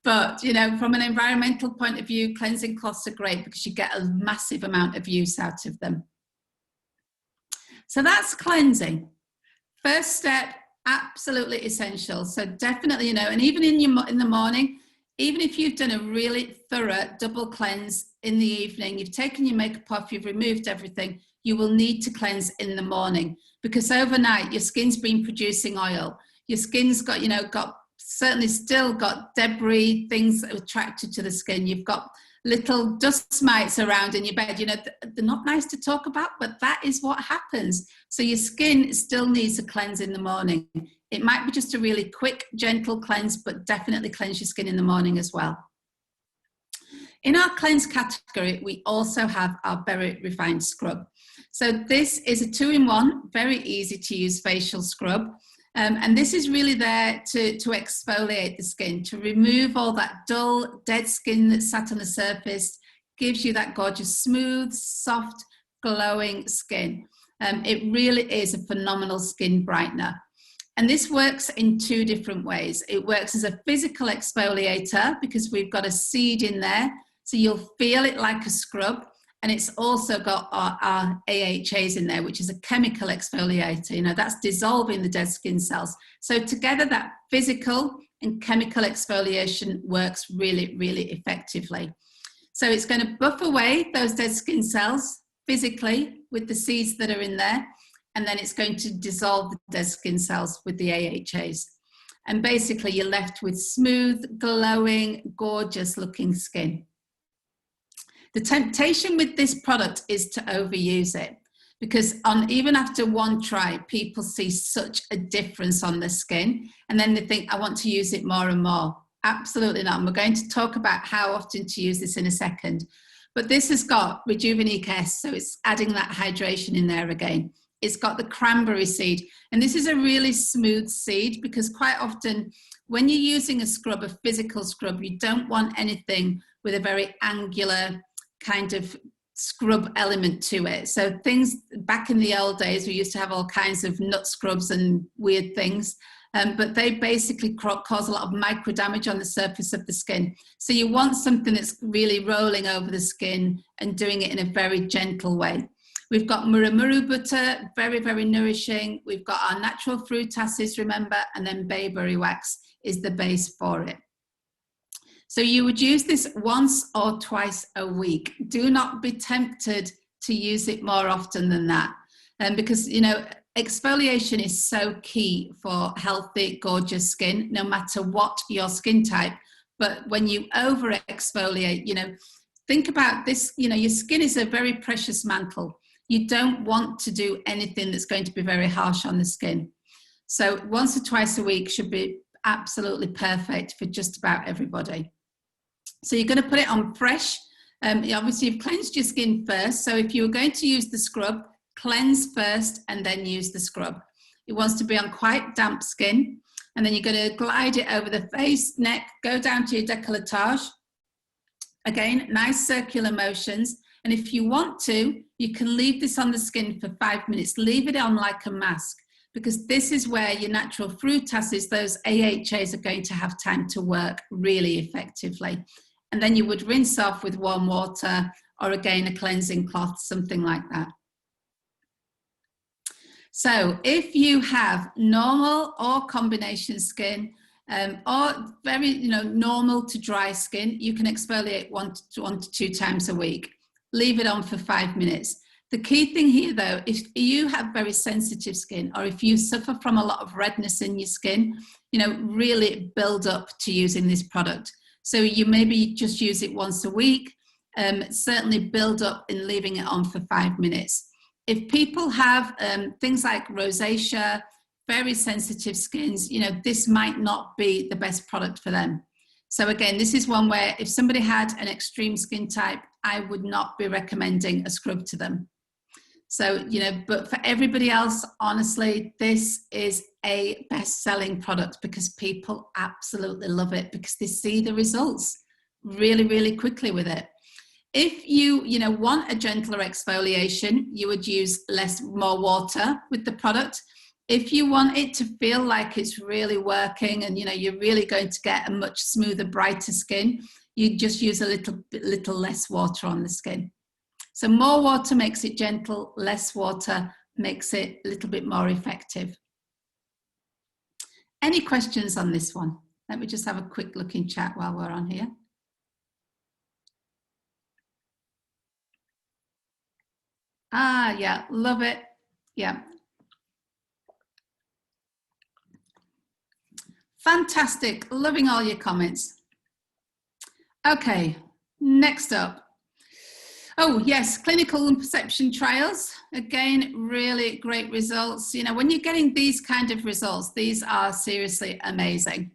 But, you know, from an environmental point of view, cleansing cloths are great because you get a massive amount of use out of them. So that's cleansing. First step, absolutely essential. So definitely, you know, and even in the morning, even if you've done a really thorough double cleanse in the evening, you've taken your makeup off, you've removed everything, you will need to cleanse in the morning, because overnight your skin's been producing oil. Your skin's got, you know, certainly still got debris, things attracted to the skin. You've got little dust mites around in your bed. You know, they're not nice to talk about, but that is what happens. So your skin still needs a cleanse in the morning. It might be just a really quick, gentle cleanse, but definitely cleanse your skin in the morning as well. In our cleanse category, we also have our Berry Refined Scrub. So this is a 2-in-1, very easy to use facial scrub. And this is really there to exfoliate the skin, to remove all that dull, dead skin that sat on the surface, gives you that gorgeous, smooth, soft, glowing skin. It really is a phenomenal skin brightener. And this works in 2 different ways. It works as a physical exfoliator because we've got a seed in there, so you'll feel it like a scrub. And it's also got our AHAs in there, which is a chemical exfoliator. You know, that's dissolving the dead skin cells. So together, that physical and chemical exfoliation works really, really effectively. So it's going to buff away those dead skin cells physically with the seeds that are in there. And then it's going to dissolve the dead skin cells with the AHAs. And basically, you're left with smooth, glowing, gorgeous looking skin. The temptation with this product is to overuse it, because even after one try, people see such a difference on their skin, and then they think, I want to use it more and more. Absolutely not. And we're going to talk about how often to use this in a second. But this has got Revitalizing Essence, so it's adding that hydration in there again. It's got the cranberry seed, and this is a really smooth seed, because quite often when you're using a scrub, a physical scrub, you don't want anything with a very angular kind of scrub element to it. So things back in the old days, we used to have all kinds of nut scrubs and weird things, but they basically cause a lot of micro damage on the surface of the skin. So you want something that's really rolling over the skin and doing it in a very gentle way. We've got murumuru butter, very, very nourishing. We've got our natural fruit acids, remember, and then bayberry wax is the base for it. So you would use this once or twice a week. Do not be tempted to use it more often than that. Because, you know, exfoliation is so key for healthy, gorgeous skin, no matter what your skin type. But when you over exfoliate, you know, think about this, you know, your skin is a very precious mantle. You don't want to do anything that's going to be very harsh on the skin. So once or twice a week should be absolutely perfect for just about everybody. So you're going to put it on fresh. Obviously, you've cleansed your skin first. So if you were going to use the scrub, cleanse first and then use the scrub. It wants to be on quite damp skin. And then you're going to glide it over the face, neck, go down to your décolletage. Again, nice circular motions. And if you want to, you can leave this on the skin for 5 minutes. Leave it on like a mask, because this is where your natural fruit acids, those AHAs, are going to have time to work really effectively. And then you would rinse off with warm water, or again, a cleansing cloth, something like that. So if you have normal or combination skin, or very normal to dry skin, you can exfoliate one to two times a week. Leave it on for 5 minutes. The key thing here, though, if you have very sensitive skin, or if you suffer from a lot of redness in your skin, really build up to using this product. So you maybe just use it once a week. Certainly build up in leaving it on for 5 minutes. If people have things like rosacea, very sensitive skins, this might not be the best product for them. So again, this is one where if somebody had an extreme skin type, I would not be recommending a scrub to them. So, but for everybody else, honestly, this is a best-selling product because people absolutely love it, because they see the results really, really quickly with it. If you want a gentler exfoliation, you would use more water with the product. If you want it to feel like it's really working and you're really going to get a much smoother, brighter skin, you just use a little less water on the skin. So more water makes it gentle, less water makes it a little bit more effective. Any questions on this one? Let me just have a quick look in chat while we're on here. Ah, yeah, love it. Yeah. Fantastic. Loving all your comments. Okay, next up. Oh, yes, clinical and perception trials. Again, really great results. When you're getting these kind of results, these are seriously amazing.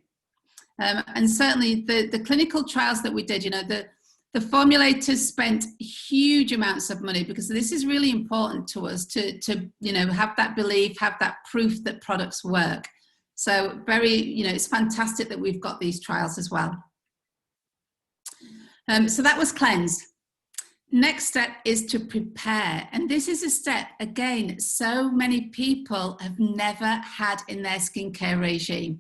And certainly the clinical trials that we did, the formulators spent huge amounts of money, because this is really important to us to have that belief, have that proof that products work. So it's fantastic that we've got these trials as well. So that was cleanse. Next step is to prepare. And this is a step, again, so many people have never had in their skincare regime.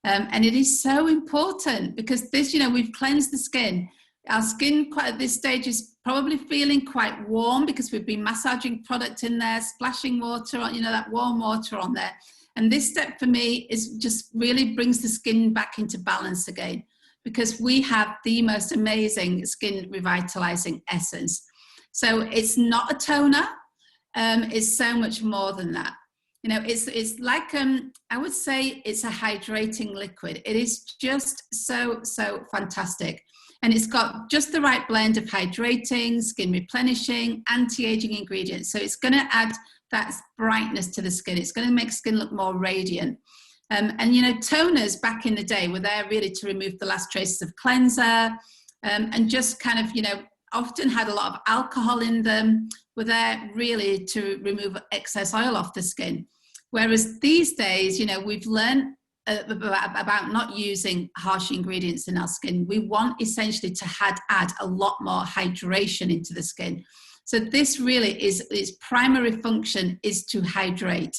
And it is so important, because this, we've cleansed the skin. Our skin at this stage is probably feeling quite warm because we've been massaging product in there, splashing water on, that warm water on there. And this step for me is just really brings the skin back into balance again, because we have the most amazing skin revitalizing essence. So it's not a toner, it's so much more than that. It's like, I would say it's a hydrating liquid. It is just so fantastic. And it's got just the right blend of hydrating, skin replenishing, anti-aging ingredients. So it's going to add that brightness to the skin. It's going to make skin look more radiant. And toners back in the day were there really to remove the last traces of cleanser, and just kind of, often had a lot of alcohol in them, were there really to remove excess oil off the skin. Whereas these days, we've learned about not using harsh ingredients in our skin. We want essentially to add a lot more hydration into the skin. So this really is, its primary function is to hydrate,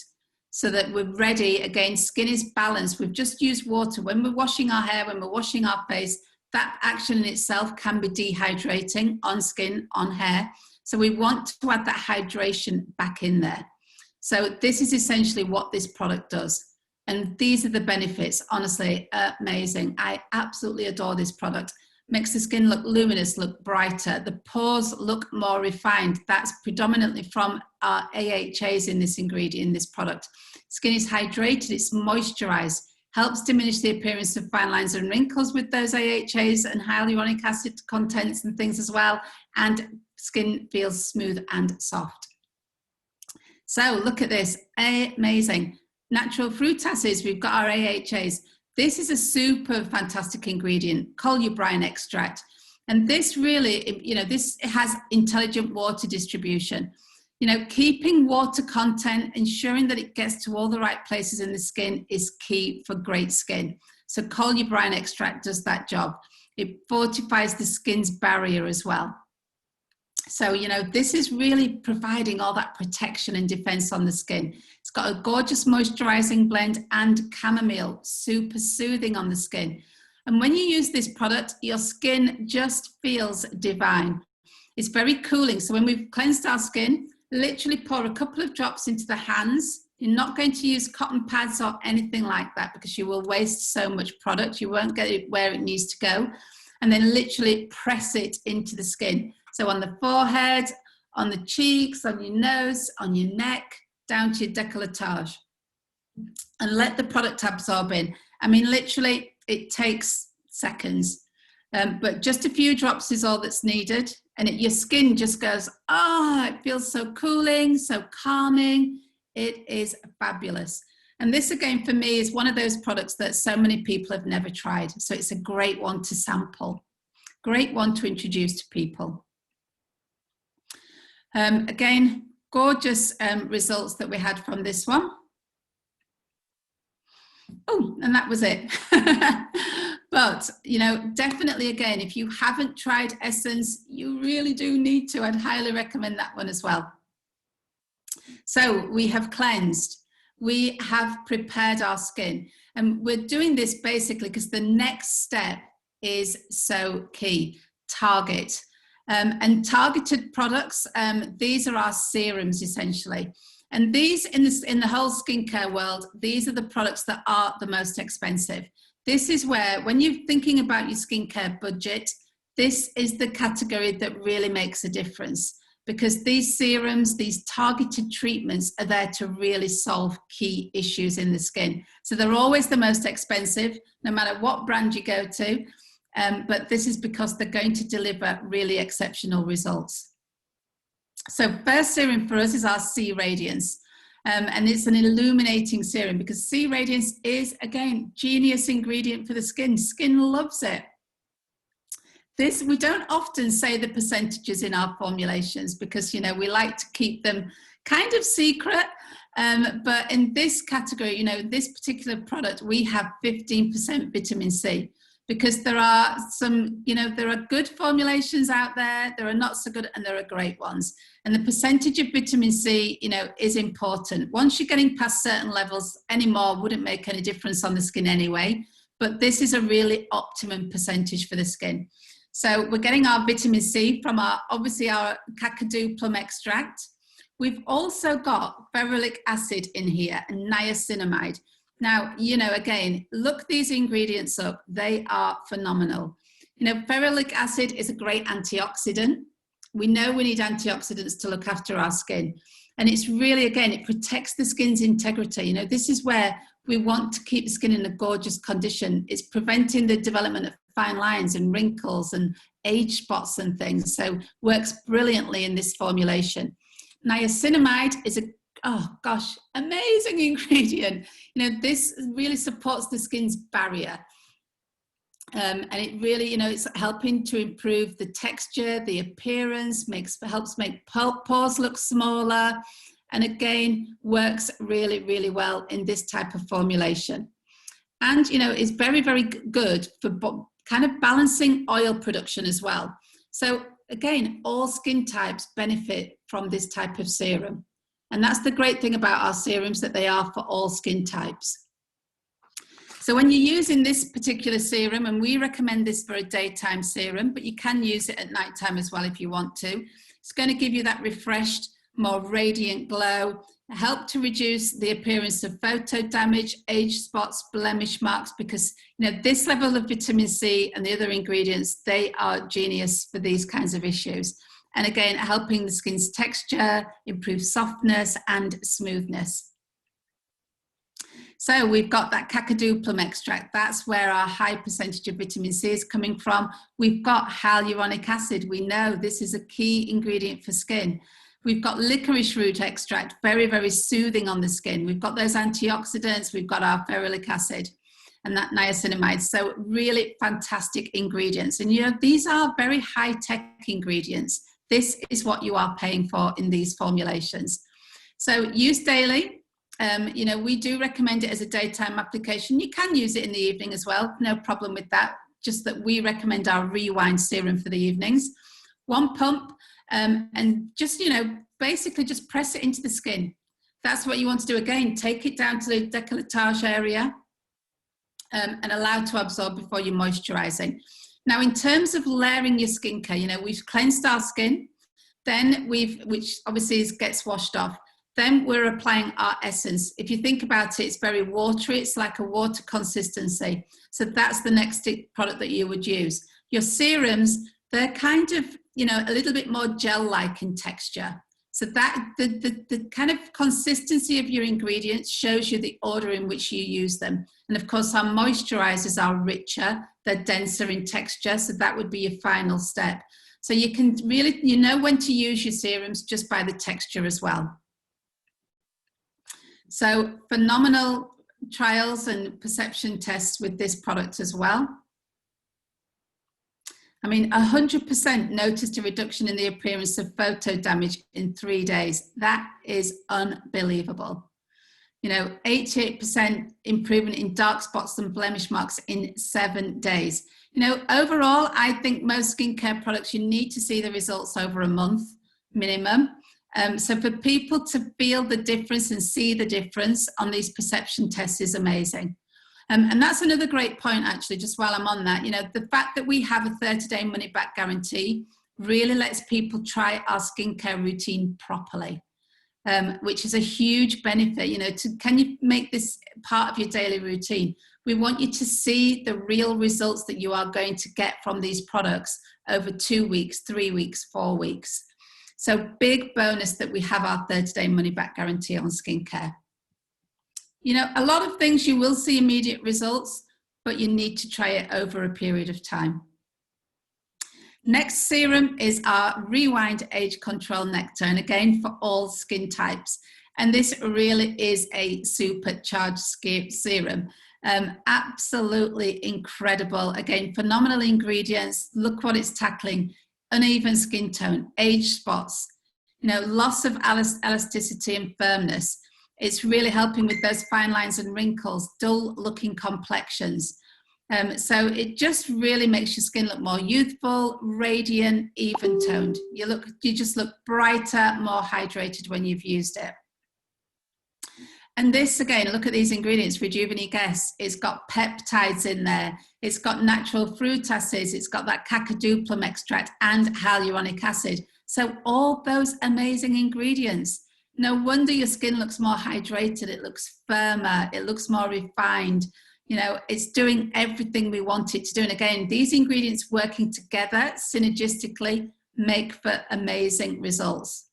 so that we're ready. Again, skin is balanced. We've just used water. When we're washing our hair, when we're washing our face, that action in itself can be dehydrating on skin, on hair. So we want to add that hydration back in there. So this is essentially what this product does. And these are the benefits. Honestly, amazing. I absolutely adore this product. Makes the skin look luminous, look brighter. The pores look more refined. That's predominantly from our AHAs in this ingredient, in this product. Skin is hydrated, it's moisturized, helps diminish the appearance of fine lines and wrinkles with those AHAs and hyaluronic acid contents and things as well. And skin feels smooth and soft. So look at this, amazing. Natural fruit acids, we've got our AHAs. This is a super fantastic ingredient, colubrin extract. And this really, this has intelligent water distribution. Keeping water content, ensuring that it gets to all the right places in the skin is key for great skin. So colubrin extract does that job. It fortifies the skin's barrier as well. So, you know, this is really providing all that protection and defense on the skin. It's got a gorgeous moisturizing blend and chamomile, super soothing on the skin. And when you use this product, your skin just feels divine. It's very cooling. So when we've cleansed our skin, literally pour a couple of drops into the hands. You're not going to use cotton pads or anything like that because you will waste so much product. You won't get it where it needs to go. And then literally press it into the skin. So on the forehead, on the cheeks, on your nose, on your neck, down to your décolletage. And let the product absorb in. I mean, literally, it takes seconds. But just a few drops is all that's needed. And your skin just goes, oh, it feels so cooling, so calming. It is fabulous. And this, again, for me, is one of those products that so many people have never tried. So it's a great one to sample. Great one to introduce to people. Again, gorgeous results that we had from this one. Oh, and that was it. But, you know, definitely, again, if you haven't tried Essence, you really do need to. I'd highly recommend that one as well. So we have cleansed. We have prepared our skin. And we're doing this basically because the next step is so key. Target. And targeted products, these are our serums essentially. And these in the whole skincare world, these are the products that are the most expensive. This is where, when you're thinking about your skincare budget, this is the category that really makes a difference, because these serums, these targeted treatments are there to really solve key issues in the skin. So they're always the most expensive, no matter what brand you go to. But this is because they're going to deliver really exceptional results. So first serum for us is our C Radiance. And it's an illuminating serum because C Radiance is, again, genius ingredient for the skin. Skin loves it. This, we don't often say the percentages in our formulations because, you know, we like to keep them kind of secret. But in this category, you know, this particular product, we have 15% vitamin C. Because there are some, you know, there are good formulations out there, there are not so good, and there are great ones. And the percentage of vitamin C, you know, is important. Once you're getting past certain levels, any more wouldn't make any difference on the skin anyway. But this is a really optimum percentage for the skin. So we're getting our vitamin C from obviously our kakadu plum extract. We've also got ferulic acid in here and niacinamide. Now, you know, again, look these ingredients up. They are phenomenal. You know, ferulic acid is a great antioxidant. We know we need antioxidants to look after our skin. And it's really, again, it protects the skin's integrity. You know, this is where we want to keep the skin in a gorgeous condition. It's preventing the development of fine lines and wrinkles and age spots and things. So works brilliantly in this formulation. Niacinamide is oh gosh, amazing ingredient. You know, this really supports the skin's barrier. And it really, you know, it's helping to improve the texture, the appearance, helps make pores look smaller, and again, works really, really well in this type of formulation. And, you know, it's very, very good for kind of balancing oil production as well. So again, all skin types benefit from this type of serum. And that's the great thing about our serums, that they are for all skin types. So when you're using this particular serum, and we recommend this for a daytime serum, but you can use it at nighttime as well if you want to. It's going to give you that refreshed, more radiant glow, help to reduce the appearance of photo damage, age spots, blemish marks, because, you know, this level of vitamin C and the other ingredients, they are genius for these kinds of issues. And again, helping the skin's texture, improve softness and smoothness. So we've got that kakadu plum extract. That's where our high percentage of vitamin C is coming from. We've got hyaluronic acid. We know this is a key ingredient for skin. We've got licorice root extract, very, very soothing on the skin. We've got those antioxidants. We've got our ferulic acid and that niacinamide. So really fantastic ingredients. And, you know, these are very high-tech ingredients. This is what you are paying for in these formulations. So use daily. You know, we do recommend it as a daytime application. You can use it in the evening as well. No problem with that. Just that we recommend our Rewind serum for the evenings. 1 pump. and just, you know, basically just press it into the skin. That's what you want to do. Again, take it down to the décolletage area and allow it to absorb before you're moisturizing. Now, in terms of layering your skincare, you know, we've cleansed our skin, then which obviously gets washed off. Then we're applying our essence. If you think about it, it's very watery. It's like a water consistency. So that's the next product that you would use. Your serums, they're kind of, you know, a little bit more gel-like in texture. So that the kind of consistency of your ingredients shows you the order in which you use them. And of course, our moisturizers are richer, they're denser in texture. So that would be your final step. So you can really, you know when to use your serums just by the texture as well. So phenomenal trials and perception tests with this product as well. I mean, 100% noticed a reduction in the appearance of photo damage in 3 days. That is unbelievable. You know, 88% improvement in dark spots and blemish marks in 7 days. You know, overall, I think most skincare products, you need to see the results over a month minimum. So for people to feel the difference and see the difference on these perception tests is amazing. And that's another great point, actually, just while I'm on that. You know, the fact that we have a 30-day money-back guarantee really lets people try our skincare routine properly, which is a huge benefit. You know, can you make this part of your daily routine? We want you to see the real results that you are going to get from these products over 2 weeks, 3 weeks, 4 weeks. So big bonus that we have our 30-day money-back guarantee on skincare. You know, a lot of things you will see immediate results, but you need to try it over a period of time. Next serum is our Rewind Age Control Nectar, and again for all skin types. And this really is a supercharged serum. Absolutely incredible. Again, phenomenal ingredients. Look what it's tackling. Uneven skin tone, age spots, you know, loss of elasticity and firmness. It's really helping with those fine lines and wrinkles, dull looking complexions. So it just really makes your skin look more youthful, radiant, even toned. You just look brighter, more hydrated when you've used it. And this, again, look at these ingredients, Rejuvenate S. It's got peptides in there. It's got natural fruit acids. It's got that cacaduplum extract and hyaluronic acid. So all those amazing ingredients. No wonder your skin looks more hydrated. It looks firmer. It looks more refined. You know, it's doing everything we want it to do. And again, these ingredients working together synergistically make for amazing results.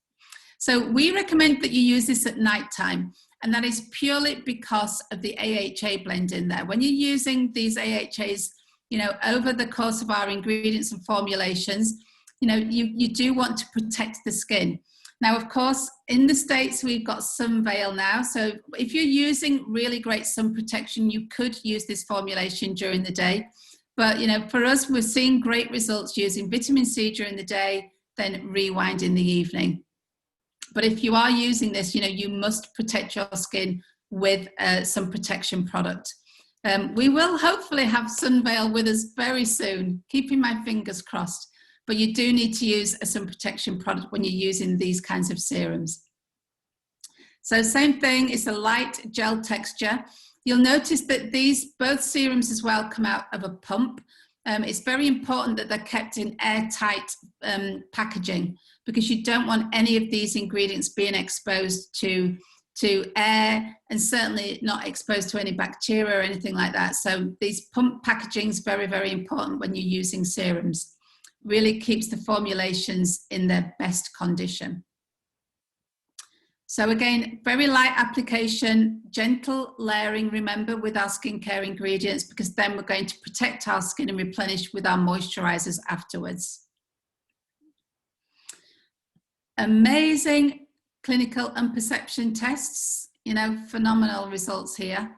So we recommend that you use this at nighttime. And that is purely because of the AHA blend in there. When you're using these AHAs, you know, over the course of our ingredients and formulations, you know, you do want to protect the skin. Now, of course, in the States, we've got Sun Veil now. So if you're using really great sun protection, you could use this formulation during the day. But, you know, for us, we're seeing great results using vitamin C during the day, then Rewind in the evening. But if you are using this, you know, you must protect your skin with some protection product. We will hopefully have Sun Veil with us very soon, keeping my fingers crossed. But you do need to use a sun protection product when you're using these kinds of serums. So same thing, it's a light gel texture. You'll notice that these both serums as well come out of a pump. It's very important that they're kept in airtight packaging, because you don't want any of these ingredients being exposed to air, and certainly not exposed to any bacteria or anything like that. So these pump packaging is very, very important when you're using serums. Really keeps the formulations in their best condition. So again, very light application, gentle layering, remember, with our skincare ingredients, because then we're going to protect our skin and replenish with our moisturizers afterwards. Amazing clinical and perception tests, you know, phenomenal results here.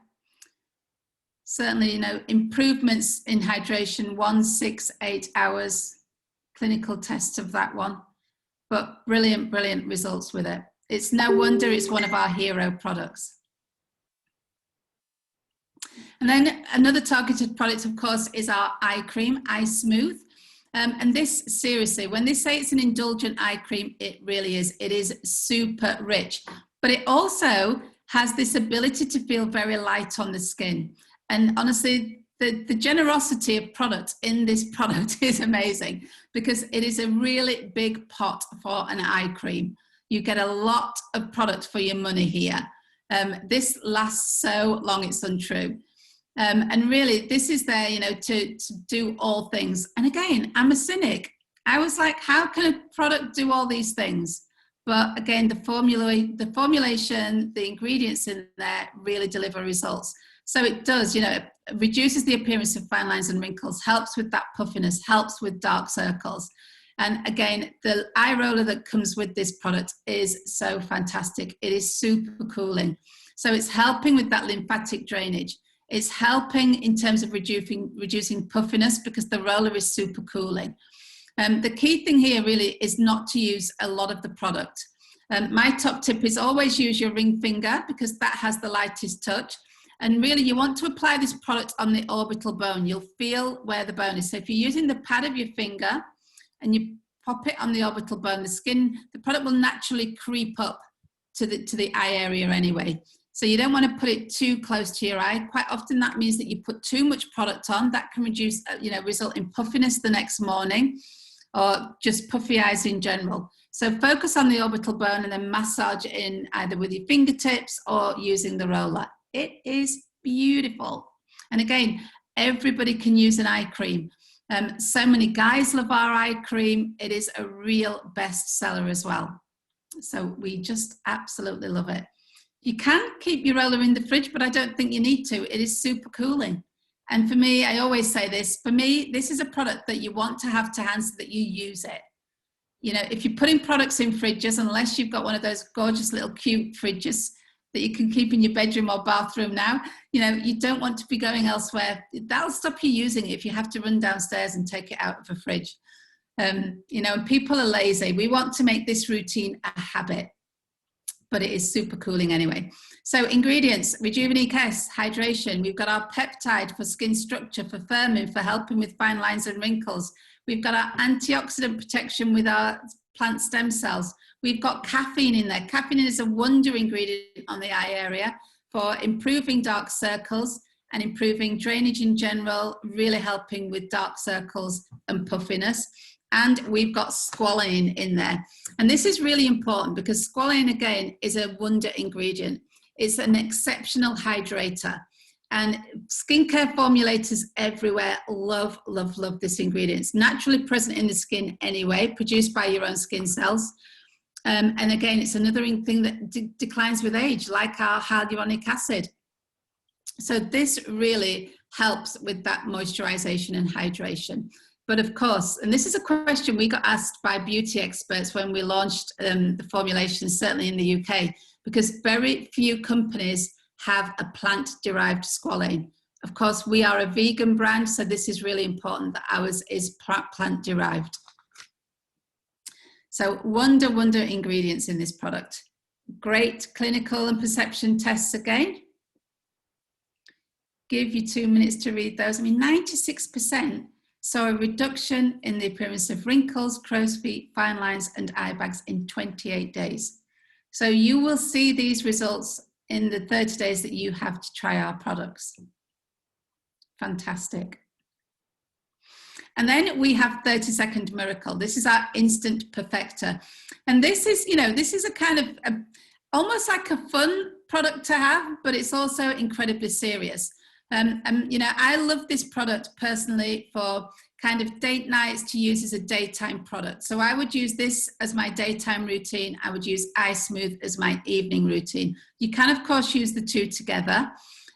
Certainly, you know, improvements in hydration, 1, 6, 8 hours, clinical tests of that one, but brilliant, brilliant results with it. It's no wonder it's one of our hero products. And then another targeted product, of course, is our eye cream, Eye Smooth. And this, seriously, when they say it's an indulgent eye cream, it really is. It is super rich, but it also has this ability to feel very light on the skin. And honestly, the generosity of product in this product is amazing, because it is a really big pot for an eye cream. You get a lot of product for your money here. This lasts so long, it's untrue. And really, this is there, you know, to do all things. And again, I'm a cynic. I was like, how can a product do all these things? But again, the formulation, the ingredients in there really deliver results. So it does, you know, it reduces the appearance of fine lines and wrinkles, helps with that puffiness, helps with dark circles. And again, the eye roller that comes with this product is so fantastic. It is super cooling. So it's helping with that lymphatic drainage. It's helping in terms of reducing puffiness, because the roller is super cooling. The key thing here really is not to use a lot of the product. My top tip is always use your ring finger, because that has the lightest touch. And really, you want to apply this product on the orbital bone. You'll feel where the bone is. So if you're using the pad of your finger and you pop it on the orbital bone, the product will naturally creep up to the eye area anyway. So you don't want to put it too close to your eye. Quite often that means that you put too much product on. That can result in puffiness the next morning, or just puffy eyes in general. So focus on the orbital bone and then massage in either with your fingertips or using the roller. It is beautiful. And again, everybody can use an eye cream. So many guys love our eye cream. It is a real bestseller as well. So we just absolutely love it. You can keep your roller in the fridge, but I don't think you need to. It is super cooling. And for me, I always say this, for me, this is a product that you want to have to hand so that you use it. You know, if you're putting products in fridges, unless you've got one of those gorgeous little cute fridges that you can keep in your bedroom or bathroom now, you know, you don't want to be going elsewhere. That'll stop you using it if you have to run downstairs and take it out of a fridge. You know, people are lazy. We want to make this routine a habit, but it is super cooling anyway. So ingredients: Rejuvenate S, hydration. We've got our peptide for skin structure, for firming, for helping with fine lines and wrinkles. We've got our antioxidant protection with our plant stem cells. We've got caffeine in there. Caffeine is a wonder ingredient on the eye area for improving dark circles and improving drainage in general, really helping with dark circles and puffiness. And we've got squalane in there. And this is really important, because squalane, again, is a wonder ingredient. It's an exceptional hydrator. And skincare formulators everywhere love, love, love this ingredient. It's naturally present in the skin anyway, produced by your own skin cells. And again, it's another thing that declines with age, like our hyaluronic acid. So this really helps with that moisturization and hydration. But of course, and this is a question we got asked by beauty experts when we launched the formulation, certainly in the UK, because very few companies have a plant-derived squalane. Of course, we are a vegan brand, so this is really important that ours is plant-derived. So wonder ingredients in this product. Great clinical and perception tests again. Give you 2 minutes to read those. I mean, 96% saw a reduction in the appearance of wrinkles, crow's feet, fine lines, and eye bags in 28 days. So you will see these results in the 30 days that you have to try our products. Fantastic. And then we have 30-second miracle. This is our instant perfector. And this is, you know, this is a kind of almost like a fun product to have, but it's also incredibly serious. You know, I love this product personally for kind of date nights, to use as a daytime product. So I would use this as my daytime routine. I would use Eye Smooth as my evening routine. You can, of course, use the two together.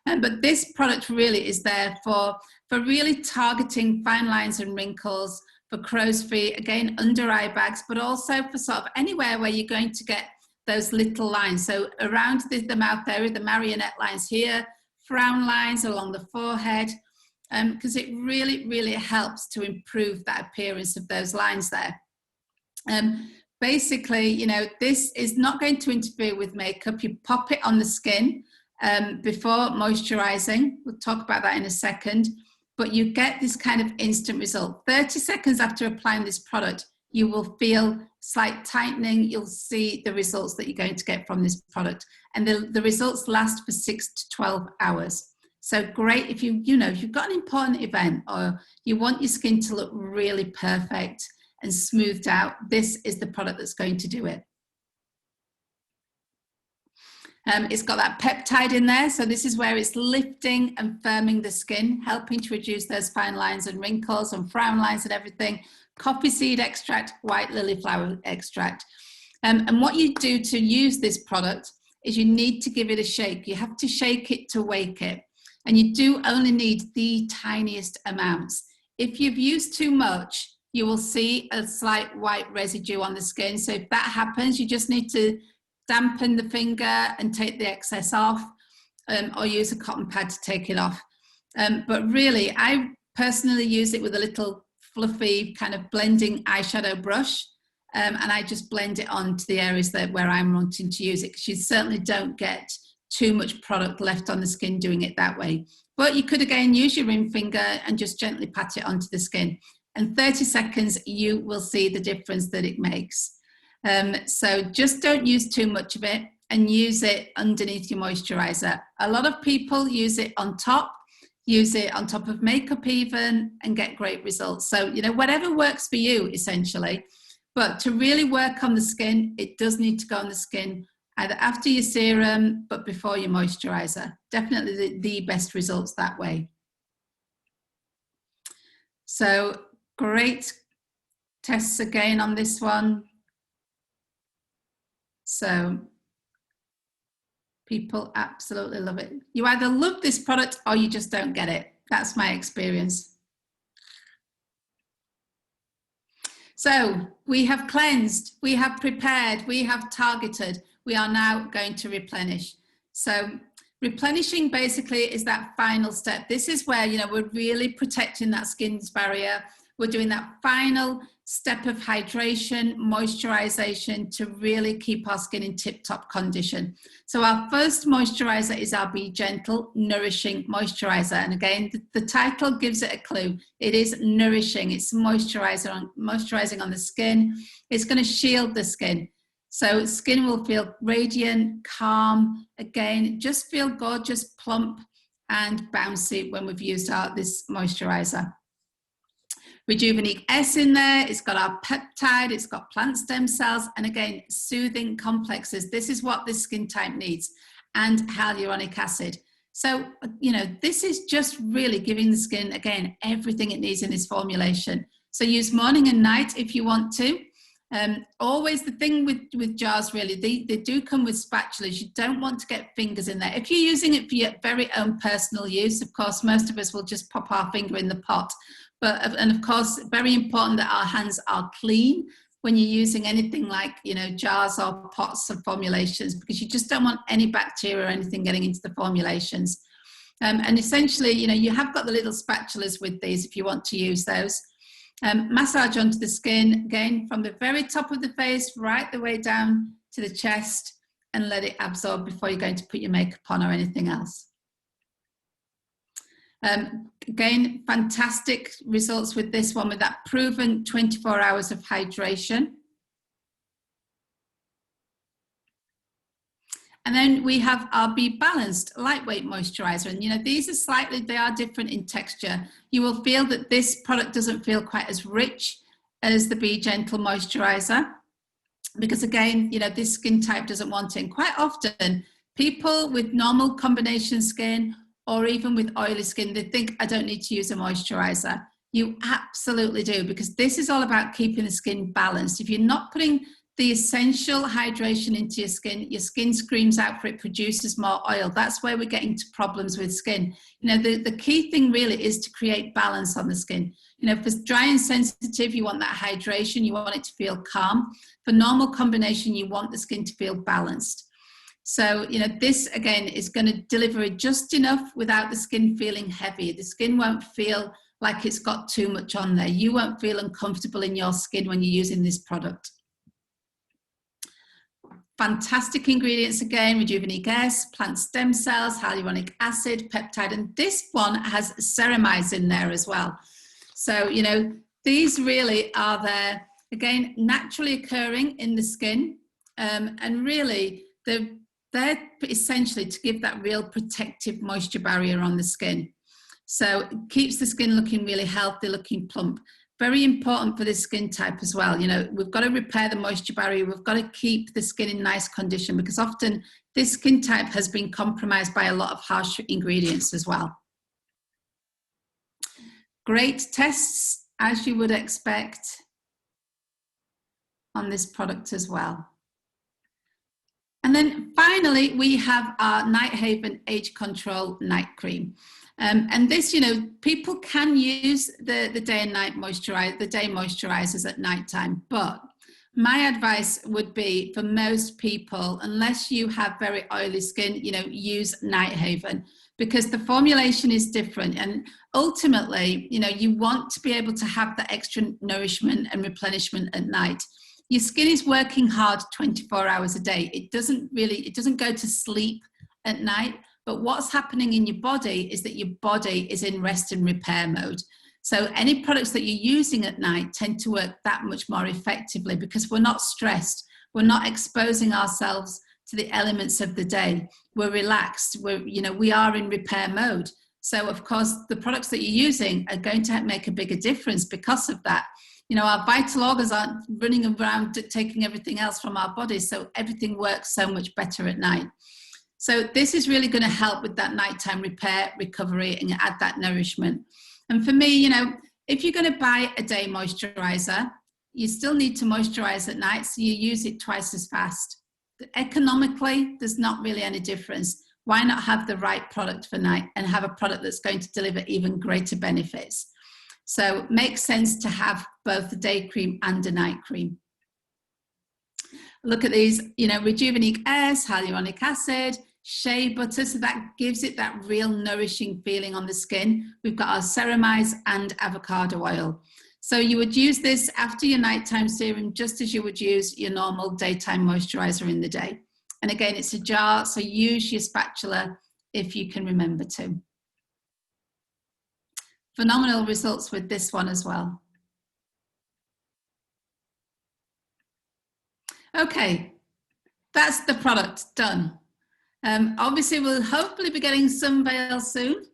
But this product really is there for really targeting fine lines and wrinkles, for crow's feet, again, under eye bags, but also for sort of anywhere where you're going to get those little lines. So around the mouth area, the marionette lines here, frown lines along the forehead, because it really, really helps to improve that appearance of those lines there. Basically, you know, this is not going to interfere with makeup. You pop it on the skin before moisturizing. We'll talk about that in a second. but you get this kind of instant result. 30 seconds after applying this product, you will feel slight tightening. You'll see the results that you're going to get from this product. And the results last for 6 to 12 hours. So great if if you've got an important event or you want your skin to look really perfect and smoothed out, this is the product that's going to do it. It's got that peptide in there, so this is where it's lifting and firming the skin, helping to reduce those fine lines and wrinkles and frown lines and everything. Coffee seed extract, white lily flower extract. And what you do to use this product is you need to give it a shake. You have to shake it to wake it. And you do only need the tiniest amounts. If you've used too much, you will see a slight white residue on the skin. So if that happens, you just need to dampen the finger and take the excess off, or use a cotton pad to take it off. But really, I personally use it with a little fluffy kind of blending eyeshadow brush, and I just blend it onto the areas where I'm wanting to use it, because you certainly don't get too much product left on the skin doing it that way. But you could again use your ring finger and just gently pat it onto the skin. And 30 seconds, you will see the difference that it makes. So just don't use too much of it, and use it underneath your moisturizer. A lot of people use it on top of makeup even, and get great results. So, whatever works for you essentially, but to really work on the skin, it does need to go on the skin either after your serum, but before your moisturizer. Definitely the best results that way. So great tests again on this one. So people absolutely love it. You either love this product or you just don't get it. That's my experience. So we have cleansed, we have prepared, we have targeted. We are now going to replenish. So replenishing basically is that final step. This is where, we're really protecting that skin's barrier. We're doing that final step of hydration, moisturization to really keep our skin in tip-top condition. So our first moisturizer is our Be Gentle Nourishing Moisturizer. And again, the title gives it a clue. It is nourishing. It's moisturizing on the skin. It's going to shield the skin. So skin will feel radiant, calm. Again, just feel gorgeous, plump, and bouncy when we've used this moisturizer. Rejuvenate S in there, it's got our peptide, it's got plant stem cells, and again, soothing complexes. This is what this skin type needs, and hyaluronic acid. So, this is just really giving the skin, again, everything it needs in this formulation. So use morning and night if you want to. Always the thing with jars, really, they do come with spatulas. You don't want to get fingers in there. If you're using it for your very own personal use, of course, most of us will just pop our finger in the pot. And of course, very important that our hands are clean when you're using anything like, jars or pots of formulations, because you just don't want any bacteria or anything getting into the formulations. And essentially, you have got the little spatulas with these if you want to use those. Massage onto the skin, again, from the very top of the face, right the way down to the chest, and let it absorb before you're going to put your makeup on or anything else. Again, fantastic results with this one, with that proven 24 hours of hydration. And then we have our Be Balanced Lightweight Moisturizer. And these are they are different in texture. You will feel that this product doesn't feel quite as rich as the Be Gentle Moisturizer, because again, this skin type doesn't want it. And quite often, people with normal combination skin, or even with oily skin, they think, I don't need to use a moisturizer. You absolutely do, because this is all about keeping the skin balanced. If you're not putting the essential hydration into your skin screams out for it, produces more oil. That's where we're getting to problems with skin. The key thing really is to create balance on the skin. For dry and sensitive, you want that hydration, you want it to feel calm. For normal combination, you want the skin to feel balanced. So, this again is going to deliver it just enough without the skin feeling heavy. The skin won't feel like it's got too much on there. You won't feel uncomfortable in your skin when you're using this product. Fantastic ingredients again, Rejuvenating S, plant stem cells, hyaluronic acid, peptide, and this one has ceramides in there as well. So, you know, these really are there, again, naturally occurring in the skin, and really they're essentially to give that real protective moisture barrier on the skin. So it keeps the skin looking really healthy, looking plump. Very important for this skin type as well. You know, we've got to repair the moisture barrier. We've got to keep the skin in nice condition because often this skin type has been compromised by a lot of harsh ingredients as well. Great tests, as you would expect, on this product as well. And then finally, we have our Night Haven Age Control Night Cream. And this, you know, people can use the day and night the day moisturizers at nighttime, but my advice would be for most people, unless you have very oily skin, you know, use Night Haven because the formulation is different. And ultimately, you know, you want to be able to have the extra nourishment and replenishment at night. Your skin is working hard 24 hours a day. It doesn't go to sleep at night. But what's happening in your body is that your body is in rest and repair mode. So any products that you're using at night tend to work that much more effectively because we're not stressed. We're not exposing ourselves to the elements of the day. We're relaxed. We are in repair mode. So of course, the products that you're using are going to make a bigger difference because of that. You know, our vital organs aren't running around taking everything else from our bodies. So everything works so much better at night. So this is really going to help with that nighttime repair, recovery, and add that nourishment. And for me, you know, if you're going to buy a day moisturizer, you still need to moisturize at night, so you use it twice as fast. Economically, there's not really any difference. Why not have the right product for night and have a product that's going to deliver even greater benefits? So it makes sense to have both the day cream and a night cream. Look at these, you know, Rejuvenating S, hyaluronic acid, shea butter, so that gives it that real nourishing feeling on the skin. We've got our ceramides and avocado oil. So you would use this after your nighttime serum just as you would use your normal daytime moisturizer in the day. And again, it's a jar, so use your spatula if you can remember to. Phenomenal results with this one as well. Okay, that's the product done. Obviously, we'll hopefully be getting some veil soon.